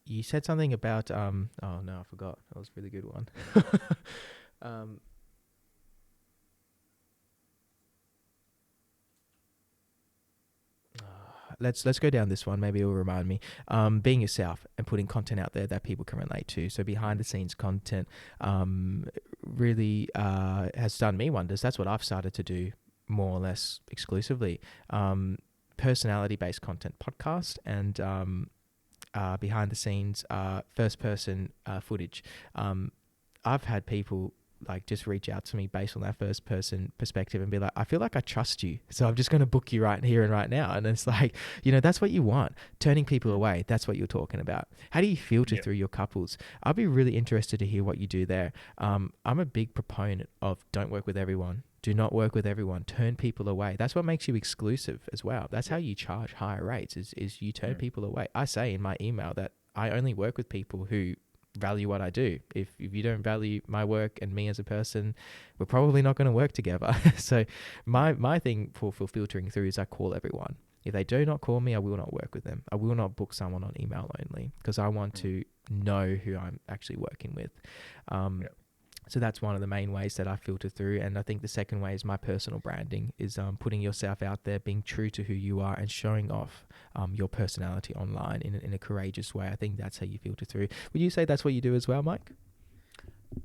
you said something about oh no, I forgot. That was a really good one. um, let's go down this one. Maybe it'll remind me. Being yourself and putting content out there that people can relate to. So behind the scenes content really has done me wonders. That's what I've started to do more or less exclusively. Personality based content podcast and behind the scenes first person footage. I've had people like just reach out to me based on that first person perspective and be like, I feel like I trust you, so I'm just going to book you right here and right now. And it's like, that's what you want, turning people away. That's what you're talking about. How do you filter through your couples? I'll be really interested to hear what you do there. I'm a big proponent of don't work with everyone. Do not work with everyone. Turn people away. That's what makes you exclusive as well. That's how you charge higher rates is you turn people away. I say in my email that I only work with people who value what I do. If you don't value my work and me as a person, we're probably not going to work together. So my thing for filtering through is I call everyone. If they do not call me, I will not work with them. I will not book someone on email only because I want to know who I'm actually working with. So that's one of the main ways that I filter through. And I think the second way is my personal branding, is putting yourself out there, being true to who you are and showing off your personality online in a courageous way. I think that's how you filter through. Would you say that's what you do as well, Mike?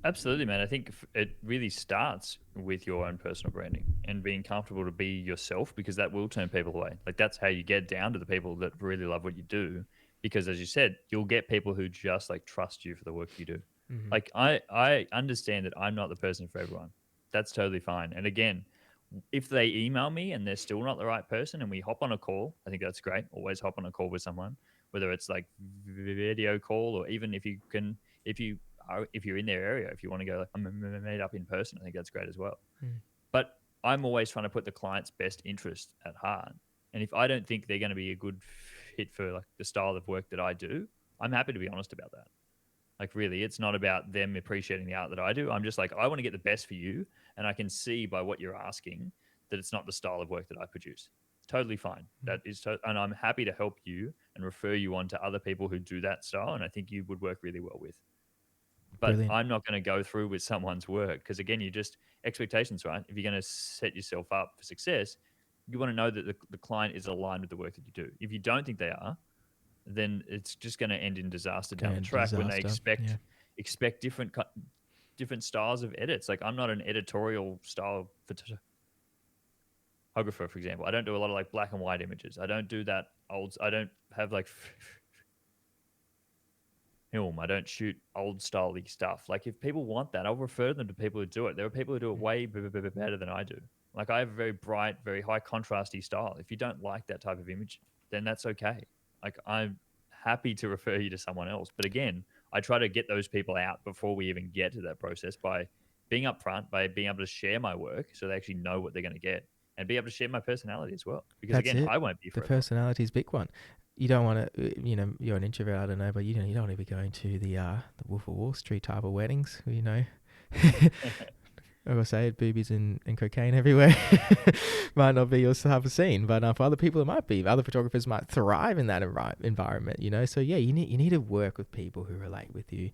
Absolutely, man. I think it really starts with your own personal branding and being comfortable to be yourself, because that will turn people away. Like that's how you get down to the people that really love what you do. Because as you said, you'll get people who just like trust you for the work you do. Mm-hmm. Like I understand that I'm not the person for everyone. That's totally fine. And again, if they email me and they're still not the right person and we hop on a call, I think that's great. Always hop on a call with someone, whether it's like video call or even if you can, if you are, if you're in their area, if you want to go, like, I'm made up in person, I think that's great as well. But I'm always trying to put the client's best interest at heart. And if I don't think they're going to be a good fit for like the style of work that I do, I'm happy to be honest about that. Like really, it's not about them appreciating the art that I do. I'm just like, I want to get the best for you. And I can see by what you're asking that it's not the style of work that I produce. Totally fine. That is, and I'm happy to help you and refer you on to other people who do that style. And I think you would work really well with. But Brilliant. I'm not going to go through with someone's work because again, you just expectations, right? If you're going to set yourself up for success, you want to know that the client is aligned with the work that you do. If you don't think they are, then it's just going to end in disaster down the track when they expect different styles of edits. Like I'm not an editorial style photographer, for example. I don't do a lot of like black and white images. I don't do that I don't have like film. I don't shoot old styley stuff. Like if people want that, I'll refer them to people who do it. There are people who do it way better than I do. Like I have a very bright, very high contrasty style. If you don't like that type of image, then that's okay. Like I'm happy to refer you to someone else. But again, I try to get those people out before we even get to that process by being upfront, by being able to share my work so they actually know what they're going to get and be able to share my personality as well. Because That's again, it. I won't be The forever. personality is a big one. You don't want to, you're an introvert, I don't know, but you don't want to be going to the Wolf of Wall Street type of weddings, I will say it, boobies and cocaine everywhere. Might not be your type of scene, but for other people it might be. Other photographers might thrive in that environment, So yeah, you need to work with people who relate with you.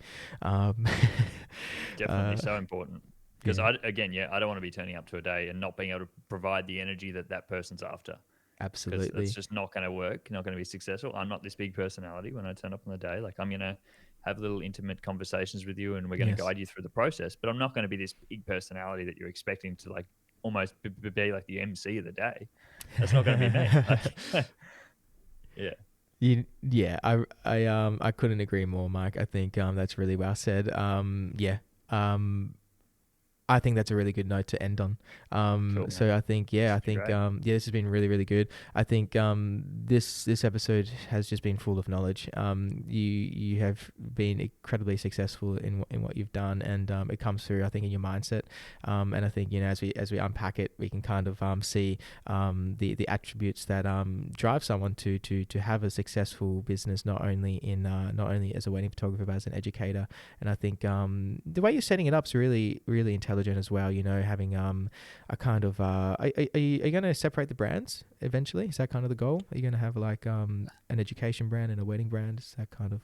Definitely so important. Because yeah. I don't want to be turning up to a day and not being able to provide the energy that person's after. Absolutely. Because that's just not going to work, not going to be successful. I'm not this big personality when I turn up on the day. Like I'm going to have little intimate conversations with you and we're going to guide you through the process. But I'm not going to be this big personality that you're expecting to like almost be like the MC of the day. That's not going to be me. Yeah. I couldn't agree more, Mike. I think that's really well said. I think that's a really good note to end on. Cool, so I think, this has been really, really good. I think this episode has just been full of knowledge. You have been incredibly successful in what you've done, and it comes through, I think, in your mindset. And I think as we unpack it, we can kind of see the attributes that drive someone to have a successful business, not only as a wedding photographer, but as an educator. And I think the way you're setting it up is really, really intelligent as well, having a kind of are you going to separate the brands eventually? Is that kind of the goal? Are you going to have like an education brand and a wedding brand? Is that kind of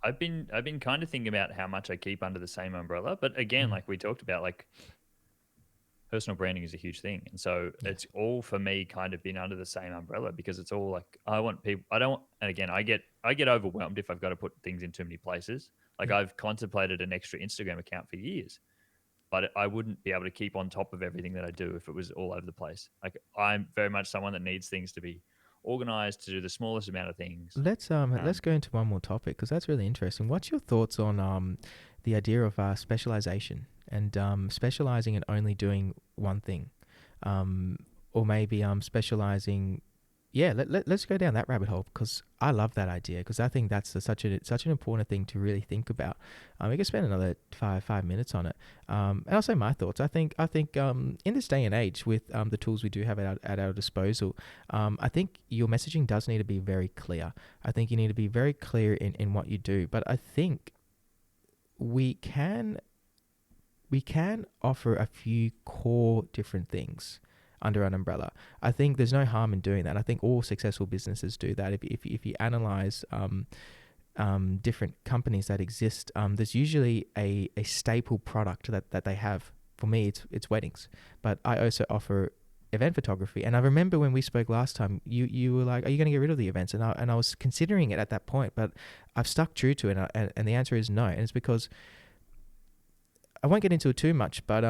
I've been kind of thinking about how much I keep under the same umbrella, but again, Mm, like we talked about, like personal branding is a huge thing, and so yeah. it's all for me kind of been under the same umbrella because it's all like I want people. I don't. And again, I get overwhelmed if I've got to put things in too many places. Like Yeah. I've contemplated an extra Instagram account for years, but I wouldn't be able to keep on top of everything that I do if it was all over the place. Like I'm very much someone that needs things to be organized to do the smallest amount of things. Let's go into one more topic because that's really interesting. What's your thoughts on the idea of specialization and specializing in only doing one thing, or maybe specializing. Yeah, let's go down that rabbit hole because I love that idea because I think that's such an important thing to really think about. We can spend another five minutes on it. And I'll say my thoughts. I think in this day and age with the tools we do have at our disposal, I think your messaging does need to be very clear. I think you need to be very clear in what you do. But I think we can offer a few core different things under an umbrella. I think there's no harm in doing that. I think all successful businesses do that. If you analyze different companies that exist, there's usually a staple product that they have. For me, it's weddings, but I also offer event photography. And I remember when we spoke last time, you were like, "Are you going to get rid of the events?" And I was considering it at that point, but I've stuck true to it, and the answer is no. And it's because I won't get into it too much, but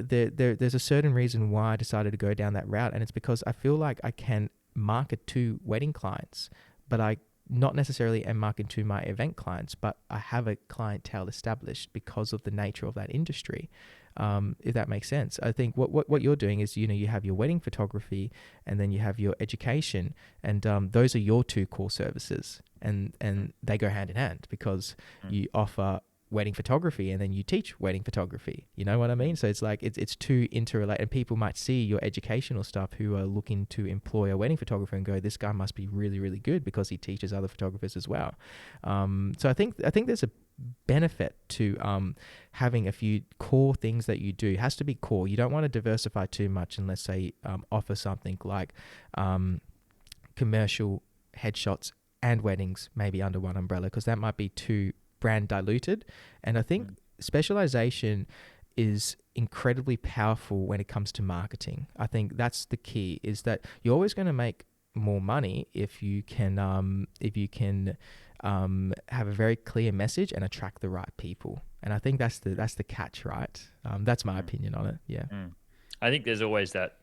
there's a certain reason why I decided to go down that route, and it's because I feel like I can market to wedding clients, but I not necessarily am marketing to my event clients, but I have a clientele established because of the nature of that industry. If that makes sense, I think what you're doing is you have your wedding photography, and then you have your education, and those are your two core services, and they go hand in hand because Mm, you offer wedding photography and then you teach wedding photography. You know what I mean? So it's like it's two interrelated, and people might see your educational stuff who are looking to employ a wedding photographer and go, this guy must be really, really good because he teaches other photographers as well. So I think there's a benefit to having a few core things that you do. It has to be core. You don't want to diversify too much and let's say offer something like commercial headshots and weddings maybe under one umbrella, because that might be too brand diluted. And I think mm, specialization is incredibly powerful when it comes to marketing. I think that's the key, is that you're always going to make more money if you can have a very clear message and attract the right people. And I think that's the catch, right? That's my mm, opinion on it. Yeah. mm. I think there's always that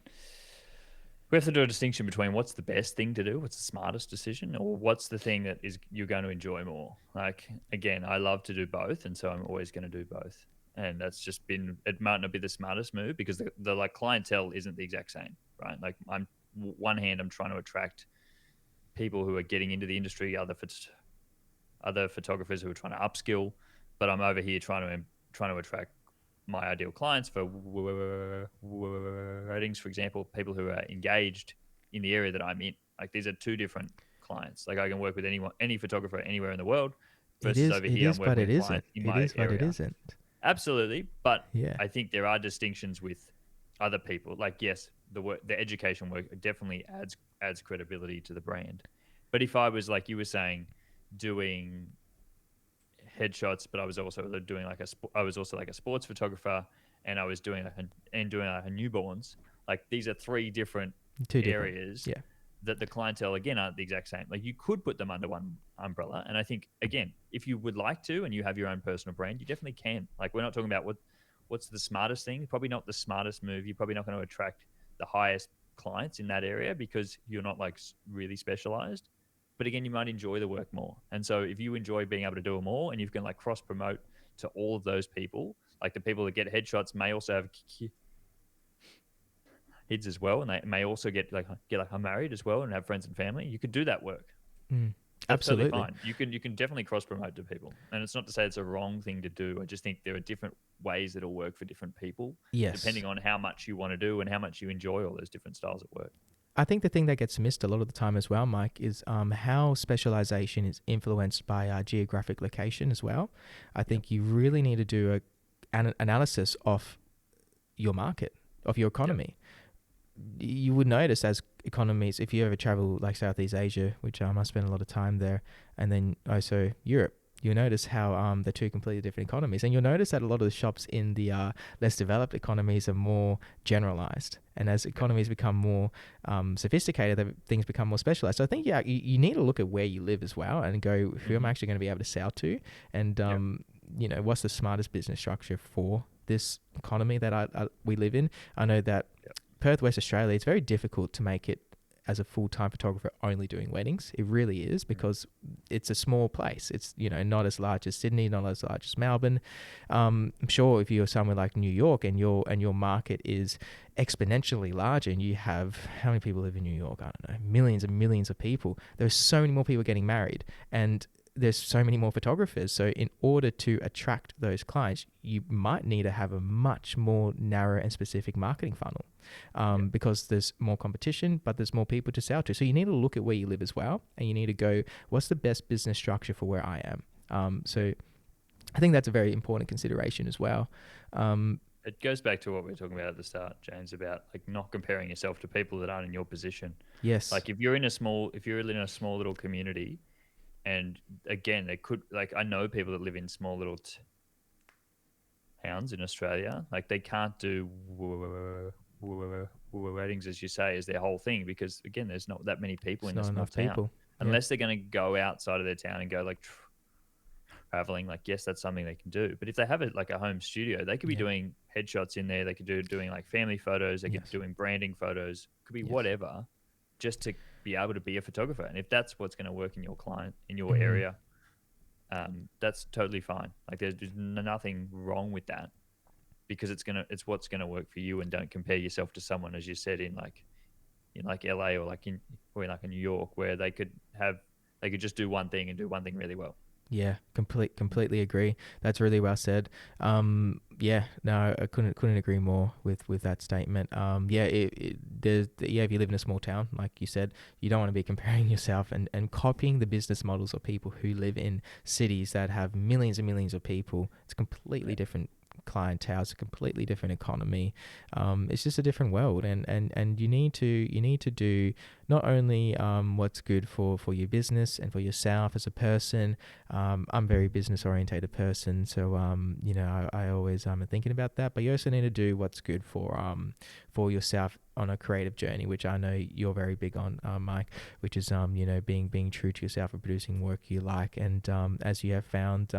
we have to do a distinction between what's the best thing to do, what's the smartest decision, or what's the thing that is you're going to enjoy more. Like again, I love to do both, and so I'm always going to do both. And that's just been it might not be the smartest move because the like clientele isn't the exact same, right? Like one hand I'm trying to attract people who are getting into the industry, other photographers who are trying to upskill, but I'm over here trying to attract my ideal clients for weddings, for example, people who are engaged in the area that I'm in. Like these are two different clients. Like I can work with any photographer anywhere in the world, versus over It here is, I'm but working it with isn't. clients in It my is, but it area. isn't. Absolutely, but Yeah. I think there are distinctions with other people. Like yes, the education work definitely adds credibility to the brand. But if I was like you were saying, doing headshots, but I was also doing I was also like a sports photographer, and I was doing doing like a newborns. Like these are three different Two different. areas Yeah. that the clientele again aren't the exact same. Like you could put them under one umbrella, and I think again, if you would like to, and you have your own personal brand, you definitely can. Like we're not talking about what's the smartest thing. Probably not the smartest move. You're probably not going to attract the highest clients in that area because you're not like really specialized. But again, you might enjoy the work more. And so if you enjoy being able to do it more and you can like cross promote to all of those people, like the people that get headshots may also have kids as well, and they may also get married as well and have friends and family. You could do that work. Mm. That's totally Absolutely. fine. You can definitely cross promote to people, and it's not to say it's a wrong thing to do. I just think there are different ways that'll work for different people, Yes. depending on how much you want to do and how much you enjoy all those different styles of work. I think the thing that gets missed a lot of the time as well, Mike, is how specialization is influenced by geographic location as well. I Yep. think you really need to do an analysis of your market, of your Yep. economy. You would notice as economies, if you ever travel like Southeast Asia, which I spent a lot of time there, and then also Europe, you'll notice how they're two completely different economies. And you'll notice that a lot of the shops in the less developed economies are more generalized. And as economies become more sophisticated, things become more specialized. So I think, you need to look at where you live as well and go, who am I actually going to be able to sell to? And, what's the smartest business structure for this economy that we live in? I know that Perth, West Australia, it's very difficult to make it as a full-time photographer only doing weddings. It really is, because it's a small place. It's, not as large as Sydney, not as large as Melbourne. I'm sure if you're somewhere like New York and your market is exponentially larger, and you have, how many people live in New York? I don't know, millions and millions of people. There's so many more people getting married, and there's so many more photographers. So in order to attract those clients, you might need to have a much more narrow and specific marketing funnel, because there's more competition, but there's more people to sell to. So you need to look at where you live as well, and you need to go, what's the best business structure for where I am? So I think that's a very important consideration as well. It goes back to what we were talking about at the start, James, about like not comparing yourself to people that aren't in your position. Yes. Like if you're in a small little community, and again, they could, like, I know people that live in small little towns in Australia, like they can't do weddings, as you say, as their whole thing, because again, there's not that many people in a small town. People. Unless they're going to go outside of their town and go like traveling, like, yes, that's something they can do. But if they have it like a home studio, they could be doing headshots in there. They could doing like family photos. They could be doing branding photos. Could be whatever, just to be able to be a photographer. And if that's what's going to work in your client, in your area, that's totally fine. Like there's nothing wrong with that, because it's what's going to work for you. And don't compare yourself to someone, as you said, in like LA or in like in New York, where they could just do one thing and do one thing really well. Yeah, completely agree. That's really well said. No, I couldn't agree more with that statement. If you live in a small town, like you said, you don't want to be comparing yourself and copying the business models of people who live in cities that have millions and millions of people. It's completely different clientele. It's a completely different economy. It's just a different world, and you need to do not only what's good for your business and for yourself as a person. I'm a very business orientated person, so I always am thinking about that. But you also need to do what's good for yourself on a creative journey, which I know you're very big on, Mike, which is being true to yourself and producing work you like. And as you have found,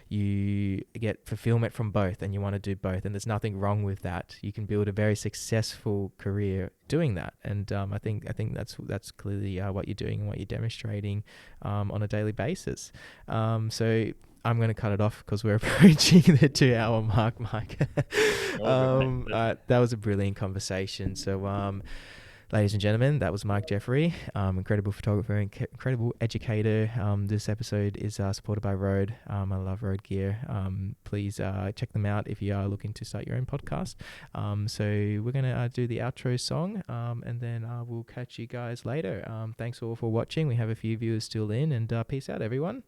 you get fulfillment from both, and you want to do both, and there's nothing wrong with that. You can build a very successful career doing that, and I think that's clearly what you're doing and what you're demonstrating on a daily basis. So I'm going to cut it off because we're approaching the 2-hour mark, Mike. That was a brilliant conversation. So, ladies and gentlemen, that was Mike Jeffrey, incredible photographer, incredible educator. This episode is supported by Rode. I love Rode gear. Please check them out if you are looking to start your own podcast. So we're going to do the outro song, and then we'll catch you guys later. Thanks all for watching. We have a few viewers still in, and peace out, everyone.